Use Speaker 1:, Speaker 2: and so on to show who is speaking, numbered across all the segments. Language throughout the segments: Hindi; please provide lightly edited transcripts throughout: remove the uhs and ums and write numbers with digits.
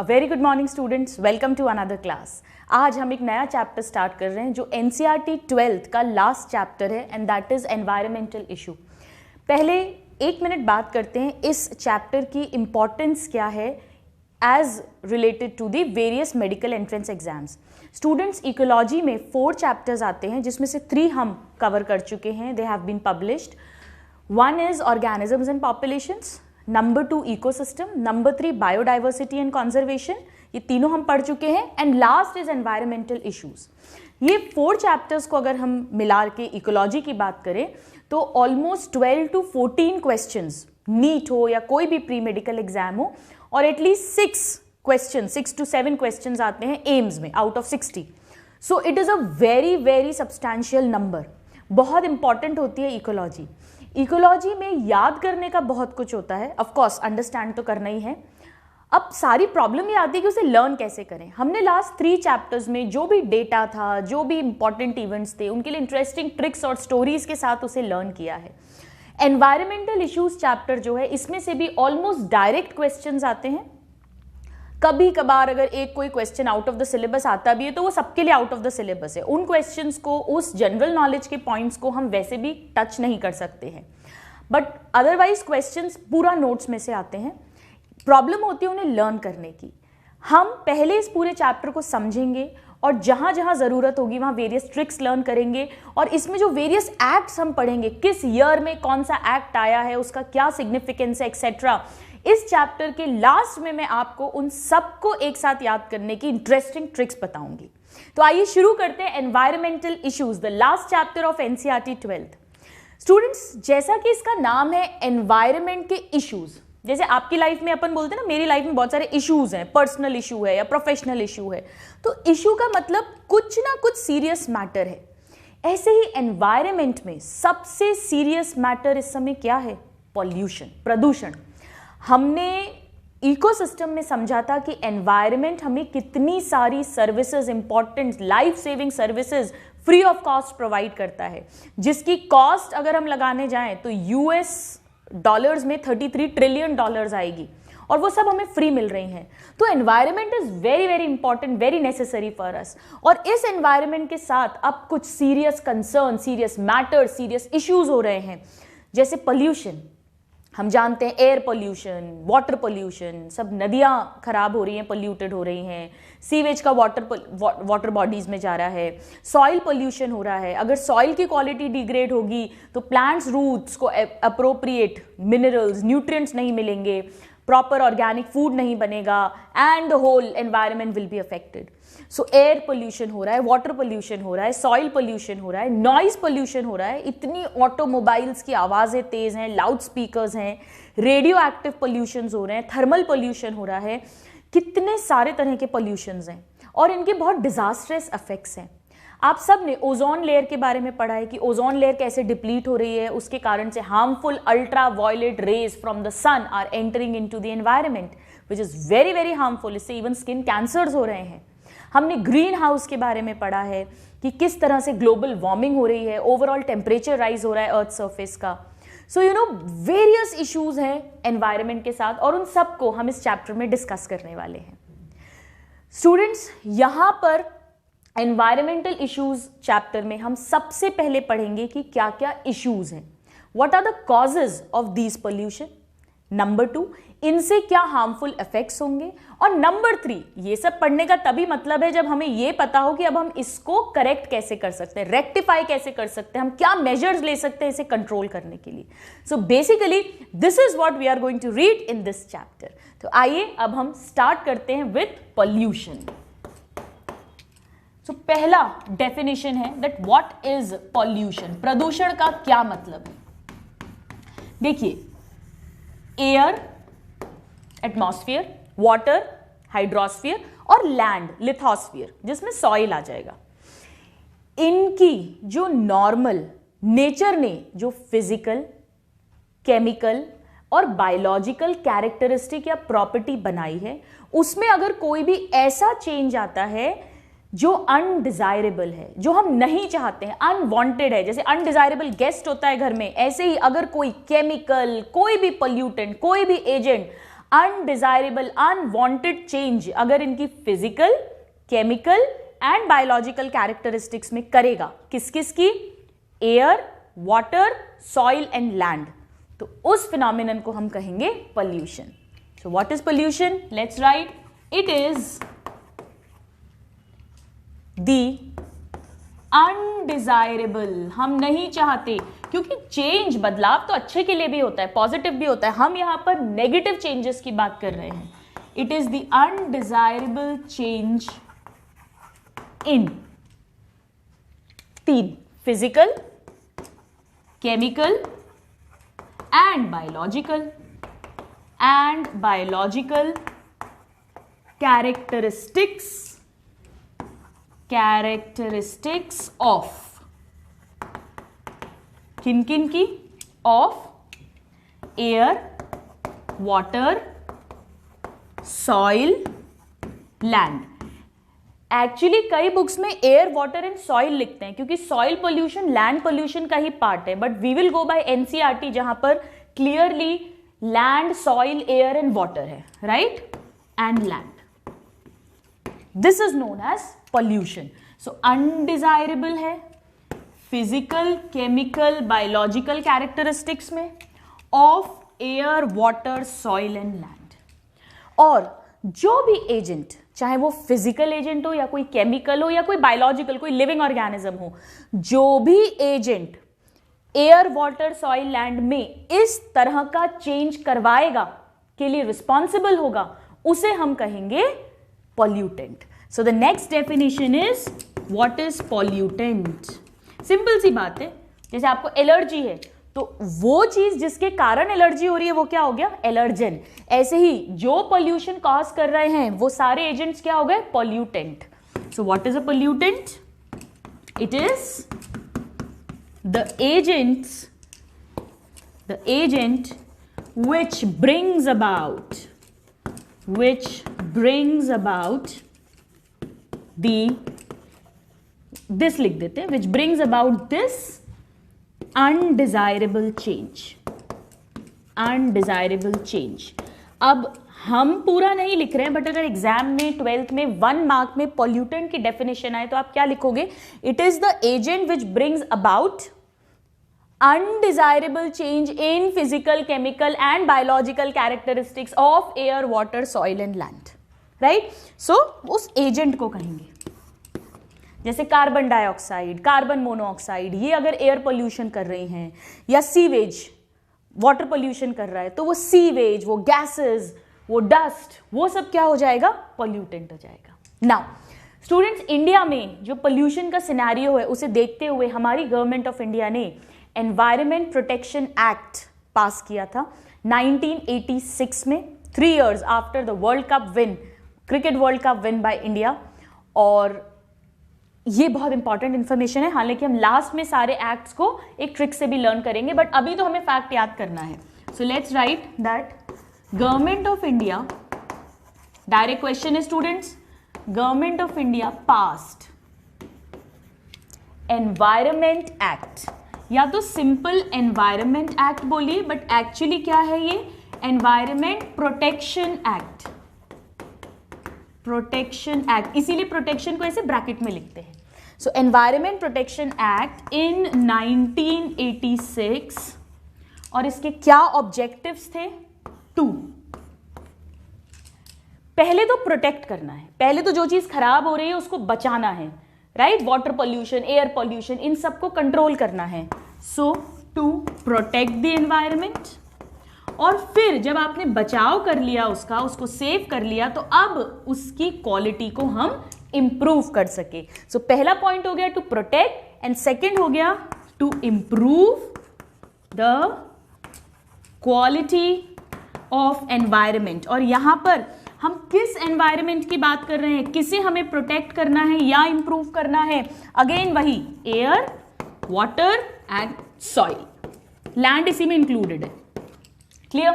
Speaker 1: A very good morning students, welcome to another class. आज हम एक नया चैप्टर स्टार्ट कर रहे हैं जो एनसीईआरटी 12th का लास्ट चैप्टर है and that is environmental issue. पहले एक मिनट बात करते हैं इस चैप्टर की इम्पॉर्टेंस क्या है as related to the various medical entrance exams. Students, ecology में 4 चैप्टर्स आते हैं जिसमें से 3 हम कवर कर चुके हैं, they have been published. 1 is organisms and populations, number 2 ecosystem, number 3 biodiversity and conservation, ये तीनों हम पढ़ चुके हैं and last is environmental issues. ये 4 चैप्टर्स को अगर हम मिला के इकोलॉजी की बात करें तो ऑलमोस्ट 12 to 14 क्वेश्चंस, नीट हो या कोई भी प्री मेडिकल एग्जाम हो, और एटलीस्ट 6 to 7 क्वेश्चंस आते हैं एम्स में out of 60। So it is a very very substantial number. बहुत इंपॉर्टेंट होती है इकोलॉजी। इकोलॉजी में याद करने का बहुत कुछ होता है, ऑफ कोर्स अंडरस्टैंड तो करना ही है। अब सारी प्रॉब्लम ये आती है कि उसे लर्न कैसे करें। हमने लास्ट 3 चैप्टर्स में जो भी डेटा था, जो भी इंपॉर्टेंट इवेंट्स थे, उनके लिए इंटरेस्टिंग ट्रिक्स और स्टोरीज के साथ उसे लर्न किया है। एनवायरमेंटल इश्यूज चैप्टर जो है, इसमें से भी ऑलमोस्ट डायरेक्ट क्वेश्चंस आते हैं। कभी कभार अगर एक कोई question out of the syllabus आता भी है तो वो सबके लिए आउट ऑफ द सिलेबस है। उन क्वेश्चंस को, उस जनरल नॉलेज के पॉइंट्स को हम वैसे भी टच नहीं कर सकते हैं, बट अदरवाइज क्वेश्चंस पूरा नोट्स में से आते हैं। प्रॉब्लम होती है उन्हें लर्न करने की। हम पहले इस पूरे चैप्टर को समझेंगे और जहां जहां जरूरत होगी वहां वेरियस ट्रिक्स लर्न करेंगे, और इसमें जो वेरियस एक्ट्स हम पढ़ेंगे, किस ईयर में कौन सा एक्ट आया है, उसका क्या सिग्निफिकेंस है, एक्सेट्रा, इस चैप्टर के लास्ट में मैं आपको उन सबको एक साथ याद करने की इंटरेस्टिंग ट्रिक्स बताऊंगी। तो आइए शुरू करते हैं environmental issues, the last chapter of NCERT 12th। Students, जैसा कि इसका नाम है एनवायरमेंट के इश्यूज, जैसे आपकी लाइफ में अपन बोलते हैं ना, मेरी लाइफ में बहुत सारे इश्यूज हैं, पर्सनल इशू है या प्रोफेशनल इशू है, तो इशू का मतलब कुछ ना कुछ सीरियस मैटर है। ऐसे ही एनवायरमेंट में सबसे सीरियस मैटर इस समय क्या है? पॉल्यूशन, प्रदूषण। हमने इकोसिस्टम में समझा था कि एनवायरमेंट हमें कितनी सारी services, important life saving services free of cost provide करता है, जिसकी कॉस्ट अगर हम लगाने जाएं तो यूएस डॉलर्स में $33 ट्रिलियन आएगी, और वो सब हमें फ्री मिल रही हैं। तो environment is very very important, very necessary for us. और इस एनवायरमेंट के साथ अब कुछ serious concern, serious matter, serious issues हो रहे हैं, जैसे पोल्यूशन। हम जानते हैं एयर पोल्यूशन, वाटर पोल्यूशन, सब नदियां खराब हो रही हैं, पोल्यूटेड हो रही हैं, सीवेज का वाटर बॉडीज में जा रहा है, सॉइल पोल्यूशन हो रहा है। अगर सॉइल की क्वालिटी डिग्रेड होगी तो प्लांट्स रूट्स को अप्रोप्रिएट मिनरल्स, न्यूट्रिएंट्स नहीं मिलेंगे, प्रॉपर ऑर्गेनिक फूड नहीं बनेगा, and the whole environment will be affected. So air pollution हो रहा है, वाटर पोल्यूशन हो रहा है, सॉइल पोल्यूशन हो रहा है, नॉइज पोल्यूशन हो रहा है, इतनी ऑटोमोबाइल्स की आवाजें तेज हैं, लाउड स्पीकर्स हैं, रेडियो एक्टिव पोल्यूशन हो रहे हैं, थर्मल पोल्यूशन हो रहा है, कितने सारे तरह के पोल्यूशंस हैं, और इनके बहुत डिजास्ट्रस इफेक्ट्स हैं। आप सब ने ओजोन लेयर के बारे में पढ़ा है कि ओजोन लेयर कैसे डिप्लीट हो रही है, उसके कारण से harmful ultra violet rays from the sun are entering into the environment, which is very very harmful. इससे इवन स्किन कैंसर्स हो रहे हैं। हमने ग्रीन हाउस के बारे में पढ़ा है कि किस तरह से ग्लोबल वार्मिंग हो रही है, ओवरऑल टेम्परेचर राइज हो रहा है अर्थ सरफेस का। So you know various issues हैं एनवायरनमेंट के साथ, और उन सबको हम इस चैप्टर में डिस्कस करने वाले हैं। स्टूडेंट्स, यहां पर एनवायरमेंटल इश्यूज चैप्टर में हम सबसे पहले पढ़ेंगे कि क्या क्या इश्यूज हैं, what are the causes of these pollution. Number 2, इनसे क्या हार्मफुल इफेक्ट्स होंगे, और नंबर 3, ये सब पढ़ने का तभी मतलब है जब हमें ये पता हो कि अब हम इसको करेक्ट कैसे कर सकते हैं, रेक्टिफाई कैसे कर सकते हैं, हम क्या मेजर्स ले सकते हैं इसे कंट्रोल करने के लिए। So basically this is what we are going to read in this chapter. तो आइए अब हम स्टार्ट करते हैं विथ पॉल्यूशन। सो पहला डेफिनेशन है दैट व्हाट इज पॉल्यूशन, प्रदूषण का क्या मतलब है। देखिए, एयर, एटमॉस्फेयर, वाटर, हाइड्रोस्फीयर, और लैंड, लिथोस्फीयर, जिसमें सॉइल आ जाएगा। इनकी जो नॉर्मल नेचर ने जो फिजिकल, केमिकल और बायोलॉजिकल कैरेक्टरिस्टिक या प्रॉपर्टी बनाई है, उसमें अगर कोई भी ऐसा चेंज आता है जो अनडिजायरेबल है, जो हम नहीं चाहते हैं, अनवांटेड है, जैसे अनडिजायरेबल गेस्ट होता है घर में, ऐसे ही अगर कोई केमिकल, कोई भी पोल्यूटेंट, कोई भी एजेंट अनडिजायरेबल अनवांटेड चेंज अगर इनकी physical, chemical and biological characteristics में करेगा, किस किस की? Air, water, soil and land, तो उस फिनोमिनन को हम कहेंगे pollution. So what is pollution? Let's write. It is the undesirable, हम नहीं चाहते, क्योंकि चेंज, बदलाव तो अच्छे के लिए भी होता है, पॉजिटिव भी होता है, हम यहां पर नेगेटिव चेंजेस की बात कर रहे हैं. It is the undesirable change in 3 physical, chemical and biological characteristics of किन किन की? Of air, water, soil, land. Actually कई बुक्स में एयर, वाटर एंड सॉइल लिखते हैं क्योंकि सॉइल पोल्यूशन लैंड पोल्यूशन का ही पार्ट है, but we will go by NCERT जहां पर clearly land, soil, air and water है, right, and land. This is known as pollution. So undesirable है फिजिकल, केमिकल, बायोलॉजिकल कैरेक्टरिस्टिक्स में of air, water, soil and land. और जो भी एजेंट, चाहे वो फिजिकल एजेंट हो या कोई केमिकल हो या कोई बायोलॉजिकल, कोई लिविंग ऑर्गेनिज्म हो, जो भी agent air, water, soil, land में इस तरह का चेंज करवाएगा, के लिए रिस्पॉन्सिबल होगा, उसे हम कहेंगे pollutant. So the next definition is what is pollutant. Simple सी बात है, जैसे आपको एलर्जी है तो वो चीज जिसके कारण एलर्जी हो रही है वो क्या हो गया? एलर्जन. ऐसे ही जो पोल्यूशन कॉज कर रहे हैं वो सारे एजेंट्स क्या हो गए? Pollutant. So what is a pollutant? It is the agent which brings about this लिख देते हैं, which brings about this undesirable change. अब हम पूरा नहीं लिख रहे हैं, बट अगर एग्जाम में 12th में 1 मार्क में पॉल्यूटेंट की डेफिनेशन आए तो आप क्या लिखोगे? It is the agent which brings about undesirable change in physical, chemical and biological characteristics of air, water, soil and land. Right? So उस एजेंट को कहेंगे. जैसे कार्बन डाइऑक्साइड, कार्बन मोनोऑक्साइड, ये अगर एयर पोल्यूशन कर रही हैं, या सीवेज वाटर पोल्यूशन कर रहा है, तो वो सीवेज, वो गैसेस, वो डस्ट, वो सब क्या हो जाएगा? पॉल्यूटेंट हो जाएगा. नाउ स्टूडेंट्स, इंडिया में जो पोल्यूशन का सिनेरियो है उसे देखते हुए हमारी गवर्नमेंट ऑफ इंडिया ने एनवायरमेंट प्रोटेक्शन एक्ट पास किया था 1986 में, 3 years after the world cup win, cricket world cup win by India. और ये बहुत इंपॉर्टेंट इंफॉर्मेशन है, हालांकि हम लास्ट में सारे एक्ट्स को एक ट्रिक से भी लर्न करेंगे, बट अभी तो हमें फैक्ट याद करना है. So let's write that government of India, direct question है students, government of India passed environment act, या तो सिंपल एनवायरमेंट एक्ट बोलिए, बट एक्चुअली क्या है ये? Environment protection act. इसीलिए प्रोटेक्शन को ऐसे ब्रैकेट में लिखते हैं. So environment protection act in 1986, और इसके क्या ऑब्जेक्टिव्स थे? 2. पहले तो प्रोटेक्ट करना है, पहले तो जो चीज खराब हो रही है उसको बचाना है, right? Water pollution, air pollution, इन सबको कंट्रोल करना है. So to protect the environment. और फिर जब आपने बचाव कर लिया उसको सेव कर लिया, तो अब उसकी क्वालिटी को हम इंप्रूव कर सके. सो पहला पॉइंट हो गया टू प्रोटेक्ट, एंड सेकेंड हो गया to improve the quality of environment. और यहां पर हम किस एनवायरमेंट की बात कर रहे हैं? किसे हमें प्रोटेक्ट करना है या इंप्रूव करना है? अगेन वही, air, water and soil. Land इसी में इंक्लूडेड है. क्लियर?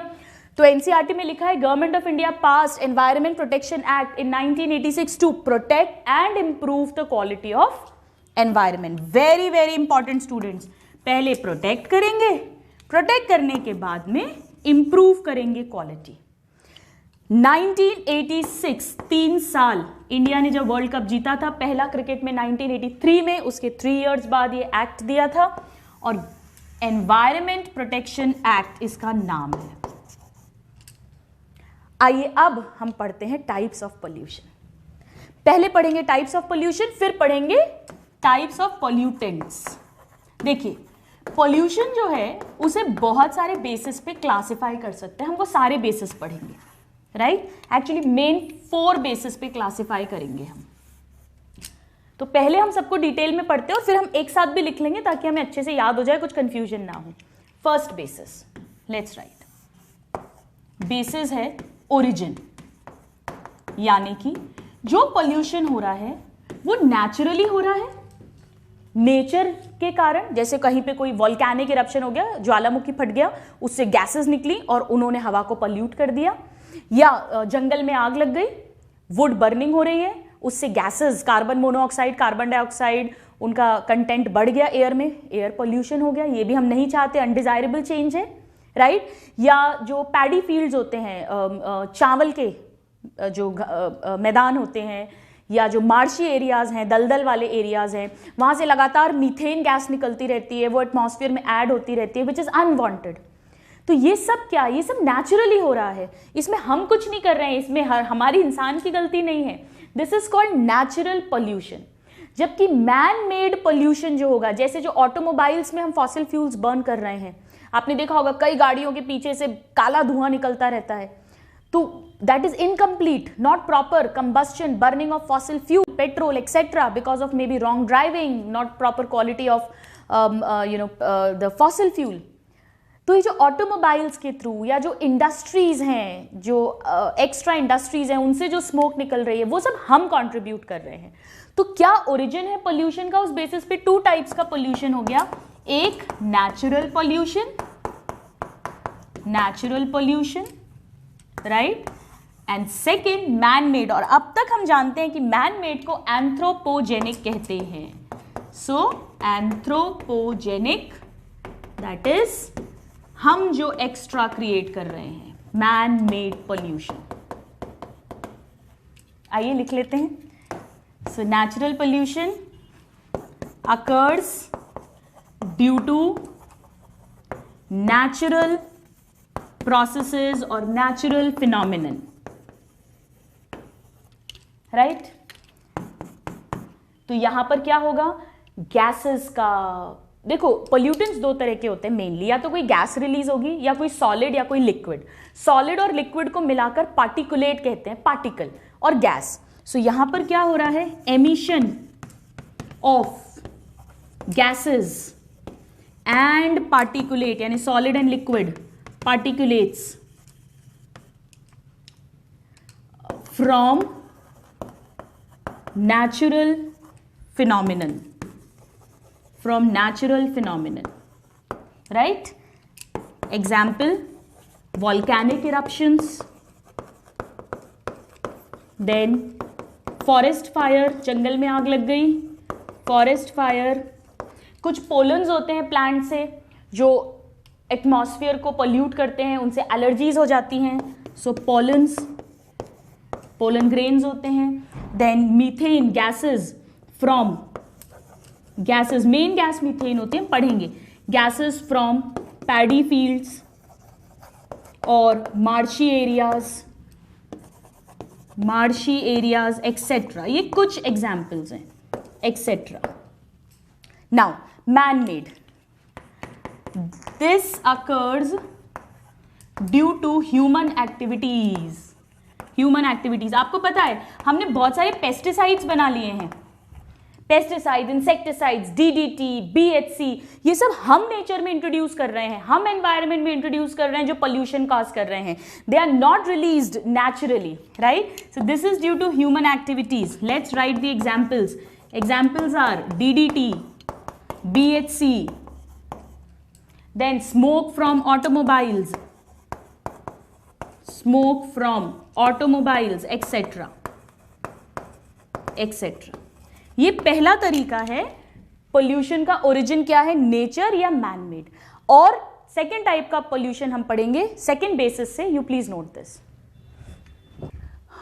Speaker 1: तो एनसीईआरटी में लिखा है government of India passed environment protection act in 1986 to protect and improve the quality of environment. Very very important students. पहले प्रोटेक्ट करेंगे, प्रोटेक्ट करने के बाद में इंप्रूव करेंगे क्वालिटी. 1986, 3 साल इंडिया ने जब वर्ल्ड कप जीता था पहला क्रिकेट में 1983 में, उसके 3 इयर्स बाद ये एक्ट दिया था और एनवायरमेंट प्रोटेक्शन एक्ट इसका नाम है। आइए अब हम पढ़ते हैं टाइप्स ऑफ पोल्यूशन। पहले पढ़ेंगे टाइप्स ऑफ पोल्यूशन, फिर पढ़ेंगे टाइप्स ऑफ पोल्यूटेंट्स। देखिए पोल्यूशन जो है उसे बहुत सारे बेसिस पे क्लासिफाई कर सकते हैं, हम वो सारे बेसिस पढ़ेंगे, राइट। एक्चुअली मेन 4 बेसिस पे क्लासिफाई करेंगे हम। तो पहले हम सबको डिटेल में पढ़ते हैं और फिर हम एक साथ भी लिख लेंगे ताकि हमें अच्छे से याद हो जाए, कुछ कंफ्यूजन ना हो। First basis, let's write. Basis है ओरिजिन, यानी कि जो पोल्यूशन हो रहा है वो नेचुरली हो रहा है, नेचर के कारण। जैसे कहीं पे कोई वोल्केनिक इरप्शन हो गया, ज्वालामुखी फट गया, उससे गैसेस निकली और उन्होंने हवा को पॉल्यूट कर दिया, या जंगल में आग लग गई, वुड बर्निंग हो रही है, उससे gases carbon monoxide, carbon dioxide, उनका कंटेंट बढ़ गया एयर में, एयर पोल्यूशन हो गया। ये भी हम नहीं चाहते, अनडिजायरेबल चेंज है, राइट। या जो पैडी फील्ड्स होते हैं, चावल के जो मैदान होते हैं, या जो मार्शी एरियाज हैं, दलदल वाले एरियाज हैं, वहाँ से लगातार मीथेन गैस निकलती रहती है, वो एटमॉस्फेयर में ऐड होती रहती है, विच इज़ अनवांटेड। तो ये सब क्या, ये सब नेचुरली हो रहा है, इसमें हम कुछ नहीं कर रहे हैं, इसमें हमारी इंसान की गलती नहीं है। This is called natural pollution. जबकि मैन मेड पोल्यूशन जो होगा, जैसे जो ऑटोमोबाइल्स में हम फॉसिल फ्यूल्स बर्न कर रहे हैं, आपने देखा होगा कई गाड़ियों के पीछे से काला धुआं निकलता रहता है, तो that is incomplete, not proper combustion, burning of fossil fuel, petrol, etc. because of maybe wrong driving, not proper quality of the fossil fuel. तो ये जो ऑटोमोबाइल्स के थ्रू या जो इंडस्ट्रीज हैं, जो एक्स्ट्रा इंडस्ट्रीज हैं, उनसे जो स्मोक निकल रही है, वो सब हम कंट्रीब्यूट कर रहे हैं। तो क्या ओरिजिन है पोल्यूशन का, उस बेसिस पे 2 टाइप्स का पोल्यूशन हो गया। एक natural pollution, natural pollution, right, and second man made. और अब तक हम जानते हैं कि मैन मेड को एंथ्रोपोजेनिक कहते हैं। सो एंथ्रोपोजेनिक, दैट इज हम जो एक्स्ट्रा क्रिएट कर रहे हैं, मैन मेड पोल्यूशन। आइए लिख लेते हैं। So natural pollution occurs due to natural processes or natural phenomenon, right? तो यहां पर क्या होगा, गैसेस का, देखो पोल्यूटेंट्स 2 तरह के होते हैं मेनली, या तो कोई गैस रिलीज होगी या कोई सॉलिड या कोई लिक्विड। सॉलिड और लिक्विड को मिलाकर पार्टिकुलेट कहते हैं, पार्टिकल और गैस। सो यहां पर क्या हो रहा है, emission of gases and particulate, यानी solid and liquid particulates from natural phenomenon, from natural phenomenon, right? Example, volcanic eruptions, then forest fire, जंगल में आग लग गई, forest fire। कुछ पोलन्स होते हैं प्लांट से जो एटमॉस्फेयर को पोल्यूट करते हैं, उनसे एलर्जीज हो जाती हैं, सो पोलन्स, पोलन ग्रेन्स होते हैं। Then methane gases from, gases main gas methane होते हैं, पढ़ेंगे, गैसेस फ्रॉम पैडी फील्ड्स और मार्शी एरियाज एक्सेट्रा। ये कुछ एग्जाम्पल्स हैं, etcetera. Now man made, this occurs due to human activities, human activities। आपको पता है हमने बहुत सारे पेस्टिसाइड्स बना लिए हैं, पेस्टिसाइड, इंसेक्टिसाइड्स, DDT, BHC, ये सब हम नेचर में इंट्रोड्यूस कर रहे हैं, हम एनवायरनमेंट में इंट्रोड्यूस कर रहे हैं, जो पोल्यूशन कॉज कर रहे हैं। They are not released naturally, right? So this is due to human activities. Let's write the examples. Examples are DDT, BHC, then smoke from automobiles, etc. etc. ये पहला तरीका है पोल्यूशन का ओरिजिन क्या है, नेचर या मैन मेड। और सेकेंड टाइप का पोल्यूशन हम पढ़ेंगे सेकेंड बेसिस से, you please note this.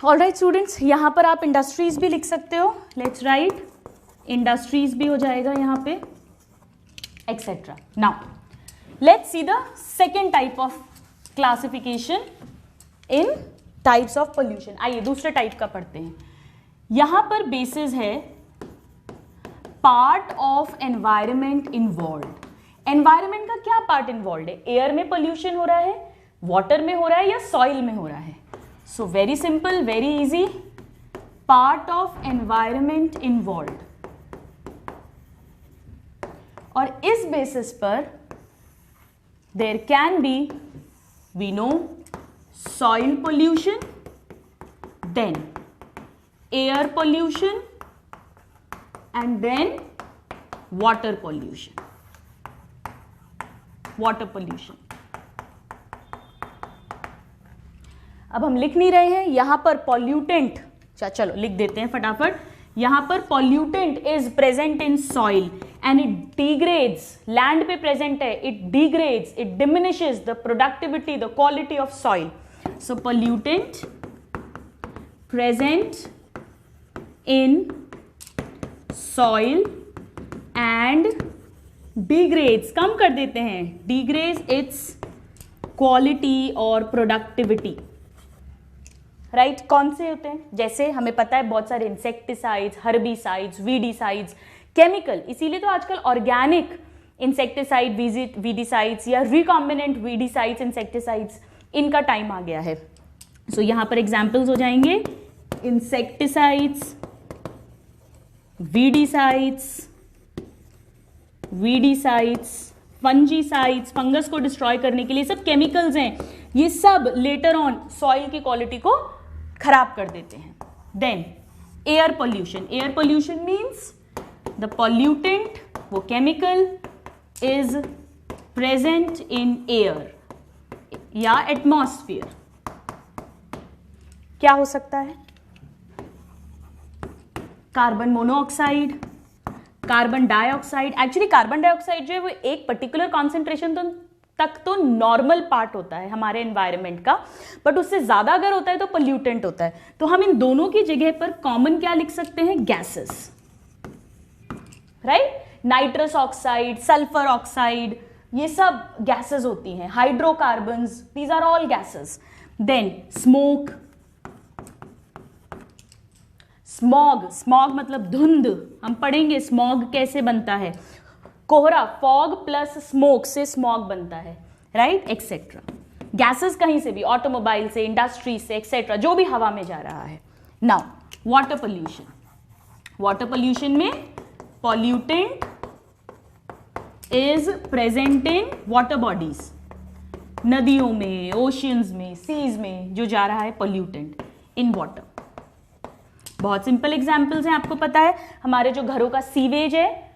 Speaker 1: Alright students, यहाँ पर आप इंडस्ट्रीज भी लिख सकते हो, लेट्स राइट इंडस्ट्रीज भी हो जाएगा यहाँ पे, etcetera. Now let's see the second type of classification in types of pollution. आइए दूसरे टाइप का पढ़ते हैं. यहां पर बेसिस है part of environment involve. Environment का क्या पार्ट इन्वॉल्व है? एयर में पोल्यूशन हो रहा है, वाटर में हो रहा है या सॉइल में हो रहा है? So very simple, very easy, part of environment involve. और इस बेसिस पर there can be, we know, soil pollution, then air pollution, and then water pollution. Water pollution. अब हम लिख नहीं रहे हैं यहां पर pollutant, चलो लिख देते हैं फटाफट. यहां पर pollutant is present in soil and it degrades, land पे present है, it degrades, it diminishes the productivity, the quality of soil. So pollutant present in soil and degrades, कम कर देते हैं, degrades its quality और productivity. Right right? कौन से होते हैं? जैसे हमें पता है बहुत सारे इंसेक्टिसाइड्स, हर्बिसाइड्स, वीडिसाइड्स, केमिकल. इसीलिए तो आजकल ऑर्गेनिक इंसेक्टिसाइड, वीडिसाइड्स या रिकॉम्बिनेंट वीडिसाइड्स, इंसेक्टिसाइड्स, इनका टाइम आ गया है. सो यहां पर एग्जाम्पल्स हो जाएंगे इंसेक्टिसाइड्स, वीडिसाइड्स, फंजीसाइड्स, फंगस को डिस्ट्रॉय करने के लिए सब केमिकल्स हैं. ये सब लेटर ऑन सॉइल की क्वालिटी को खराब कर देते हैं. Then air pollution. Air pollution means the pollutant, वो chemical is present in air या एटमॉस्फेयर. क्या हो सकता है? Carbon monoxide, carbon dioxide. Actually carbon dioxide जो है वो एक पर्टिकुलर कॉन्सेंट्रेशन तक तो नॉर्मल पार्ट होता है हमारे एनवायरनमेंट का, बट उससे ज्यादा अगर होता है तो पोल्यूटेंट होता है. तो हम इन दोनों की जगह पर कॉमन क्या लिख सकते हैं? Gases. Right? Nitrous oxide, sulphur oxide, ये सब गैसेस होती हैं. Hydrocarbons, these are all gases. Then smoke, smog. Smog मतलब धुंध. हम पढ़ेंगे स्मॉग कैसे बनता है. कोहरा, फॉग प्लस स्मोक से स्मॉग बनता है. राइट? एक्सेट्रा. गैसेस कहीं से भी, ऑटोमोबाइल से, इंडस्ट्री से, एक्सेट्रा, जो भी हवा में जा रहा है. Now water pollution. Water pollution में pollutant is present in water bodies. नदियों में, ओशियंस में, सीज में जो जा रहा है पोल्यूटेंट इन वाटर. बहुत सिंपल एग्जांपल्स हैं, आपको पता है. हमारे जो घरों का सीवेज है,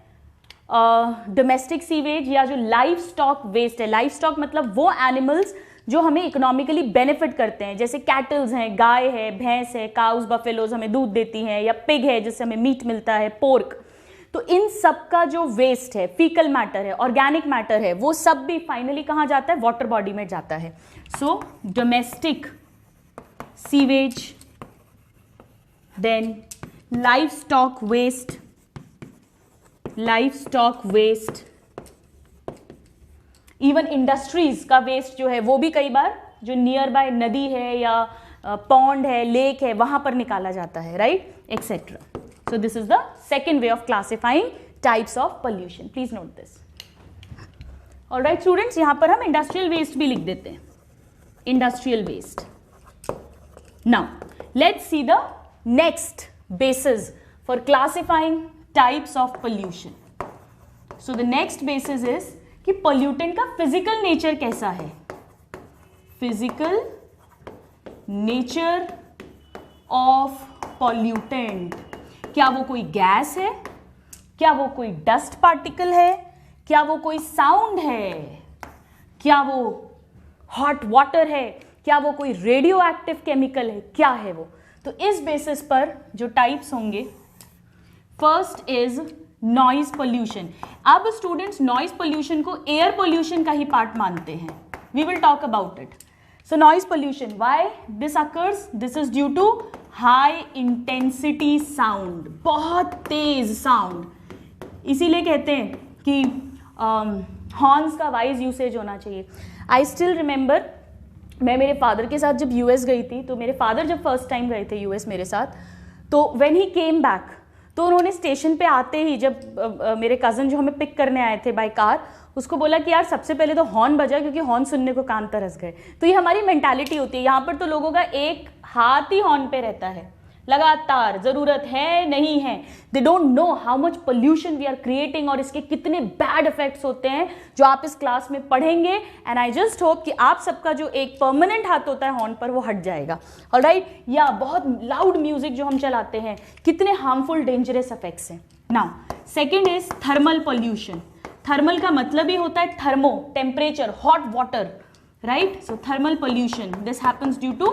Speaker 1: डोमेस्टिक सीवेज, या जो लाइफ स्टॉक वेस्ट है. लाइफ स्टॉक मतलब वो एनिमल्स जो हमें इकोनॉमिकली बेनिफिट करते हैं, जैसे कैटल्स हैं, गाय है, भैंस है, काउस, बफेलोज हमें दूध देती हैं, या पिग है जिससे हमें मीट मिलता है, पोर्क. तो इन सब का जो वेस्ट है, फीकल मैटर है, ऑर्गेनिक मैटर है, वो सब भी फाइनली कहाँ जाता है? वाटर बॉडी में जाता है. So domestic sewage, then livestock waste, even industries का वेस्ट जो है वो भी कई बार जो नियर बाय नदी है या पॉन्ड है, लेक है, वहां पर निकाला जाता है. Right? Etcetera. So this is the second way of classifying types of pollution. Please note this. All right, students, यहाँ पर हम industrial waste भी लिख देते हैं. Industrial waste. Now, let's see the next basis for classifying types of pollution. So the next basis is कि pollutant का physical nature कैसा है? Physical nature of pollutant. क्या वो कोई गैस है? क्या वो कोई डस्ट पार्टिकल है? क्या वो कोई साउंड है? क्या वो हॉट वाटर है? क्या वो कोई रेडियो एक्टिव केमिकल है? क्या है वो? तो इस बेसिस पर जो टाइप्स होंगे, फर्स्ट इज नॉइज पोल्यूशन. अब स्टूडेंट्स नॉइज पोल्यूशन को एयर पोल्यूशन का ही पार्ट मानते हैं. We will talk about it. So noise pollution, why this occurs? This is due to high intensity sound, बहुत तेज साउंड, इसीलिए कहते हैं कि हॉर्न्स का वाइज यूसेज होना चाहिए. आई स्टिल रिमेंबर, मैं मेरे फादर के साथ जब यूएस गई थी, तो मेरे फादर जब फर्स्ट टाइम गए थे यूएस मेरे साथ, तो व्हेन ही केम बैक, तो उन्होंने स्टेशन पे आते ही, जब मेरे कज़न जो हमें पिक करने आए थे बाय कार, उसको बोला कि यार सबसे पहले तो हॉर्न बजा, क्योंकि हॉर्न सुनने को कान तरस गए. तो ये हमारी मेंटालिटी होती है. यहाँ पर तो लोगों का एक हाथ ही हॉर्न पे रहता है लगातार, ज़रूरत है नहीं है. They don't know how much pollution we are creating, और इसके कितने बैड इफेक्ट्स होते हैं जो आप इस क्लास में पढ़ेंगे. एंड आई जस्ट होप कि आप सबका जो एक परमानेंट हाथ होता है हॉर्न पर, वो हट जाएगा. ऑलराइट, या बहुत लाउड म्यूजिक जो हम चलाते हैं, कितने हार्मफुल डेंजरस इफेक्ट्स हैं. Now second is thermal pollution. Thermal का मतलब ही होता है thermo, temperature, hot water, right. So thermal pollution, this happens due to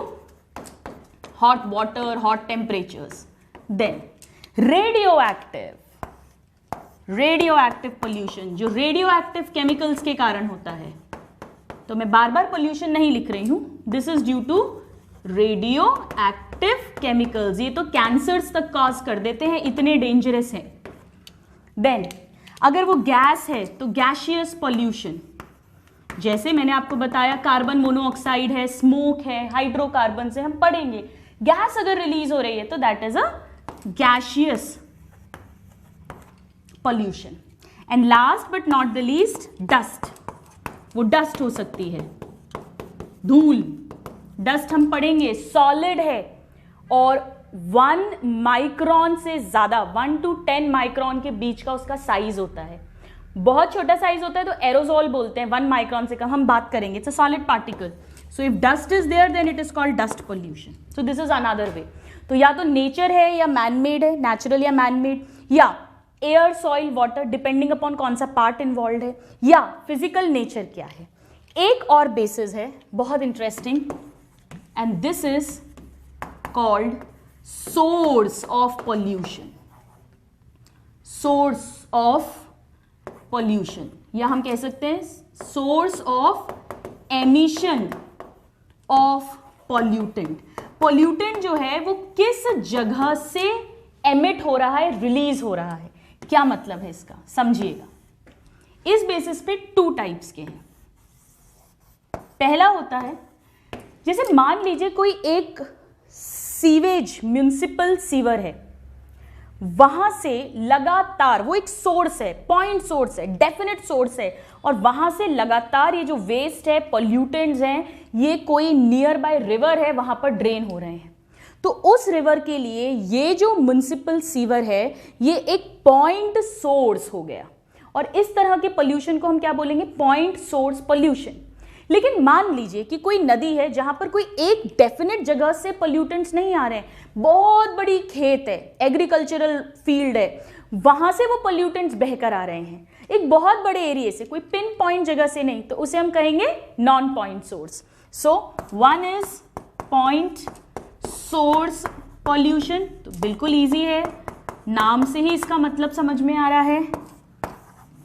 Speaker 1: hot water, hot temperatures. Then radioactive pollution, जो radioactive chemicals के कारण होता है. तो मैं बार बार pollution नहीं लिख रही हूं, this is due to radioactive chemicals. ये तो cancers तक cause कर देते हैं, इतने dangerous हैं. Then अगर वो गैस है तो gaseous pollution, जैसे मैंने आपको बताया कार्बन मोनोऑक्साइड है, स्मोक है, हाइड्रोकार्बन से हम पढ़ेंगे. गैस अगर रिलीज हो रही है तो that is a gaseous pollution. And last but not the least, dust. वो डस्ट हो सकती है, धूल. डस्ट हम पढ़ेंगे सॉलिड है, और 1 माइक्रोन से ज्यादा, 1 to 10 माइक्रोन के बीच का उसका साइज होता है. बहुत छोटा साइज होता है तो एरोजोल बोलते हैं, 1 माइक्रोन से कम हम बात करेंगे. It's a solid particle. So if dust is there then it is called dust pollution. So this is another way. तो या तो नेचर है या मैन मेड है, नेचुरल या मैन मेड, या air, soil, water, depending upon कौन सा पार्ट इन्वॉल्व है, या फिजिकल नेचर क्या है. एक और बेसिस है बहुत interesting, and this is called source of pollution. Source of pollution, या हम कह सकते हैं source of emission of pollutant. Pollutant जो है वो किस जगह से एमिट हो रहा है, रिलीज हो रहा है, क्या मतलब है इसका, समझिएगा. इस बेसिस पे 2 टाइप्स के हैं. पहला होता है, जैसे मान लीजिए कोई एक सीवेज, म्युनिसिपल सीवर है, वहां से लगातार, वो एक सोर्स है, पॉइंट सोर्स है, डेफिनेट सोर्स है, और वहां से लगातार ये जो वेस्ट है, पोल्यूटेंट्स हैं, ये कोई नियर बाय रिवर है, वहां पर ड्रेन हो रहे हैं. तो उस रिवर के लिए ये जो म्युनिसिपल सीवर है, ये एक पॉइंट सोर्स हो गया. और इस तरह के पोल्यूशन को हम क्या बोलेंगे, पॉइंट सोर्स पोल्यूशन. लेकिन मान लीजिए कि कोई नदी है जहां पर कोई एक डेफिनेट जगह से पोल्यूटेंट्स नहीं आ रहे हैं, बहुत बड़ी खेत है, एग्रीकल्चरल फील्ड है, वहां से वो पोल्यूटेंट्स बहकर आ रहे हैं, एक बहुत बड़े एरिया से, कोई पिन पॉइंट जगह से नहीं, तो उसे हम कहेंगे non point source. So 1 is point source pollution. तो बिल्कुल इजी है, नाम से ही इसका मतलब समझ में आ रहा है.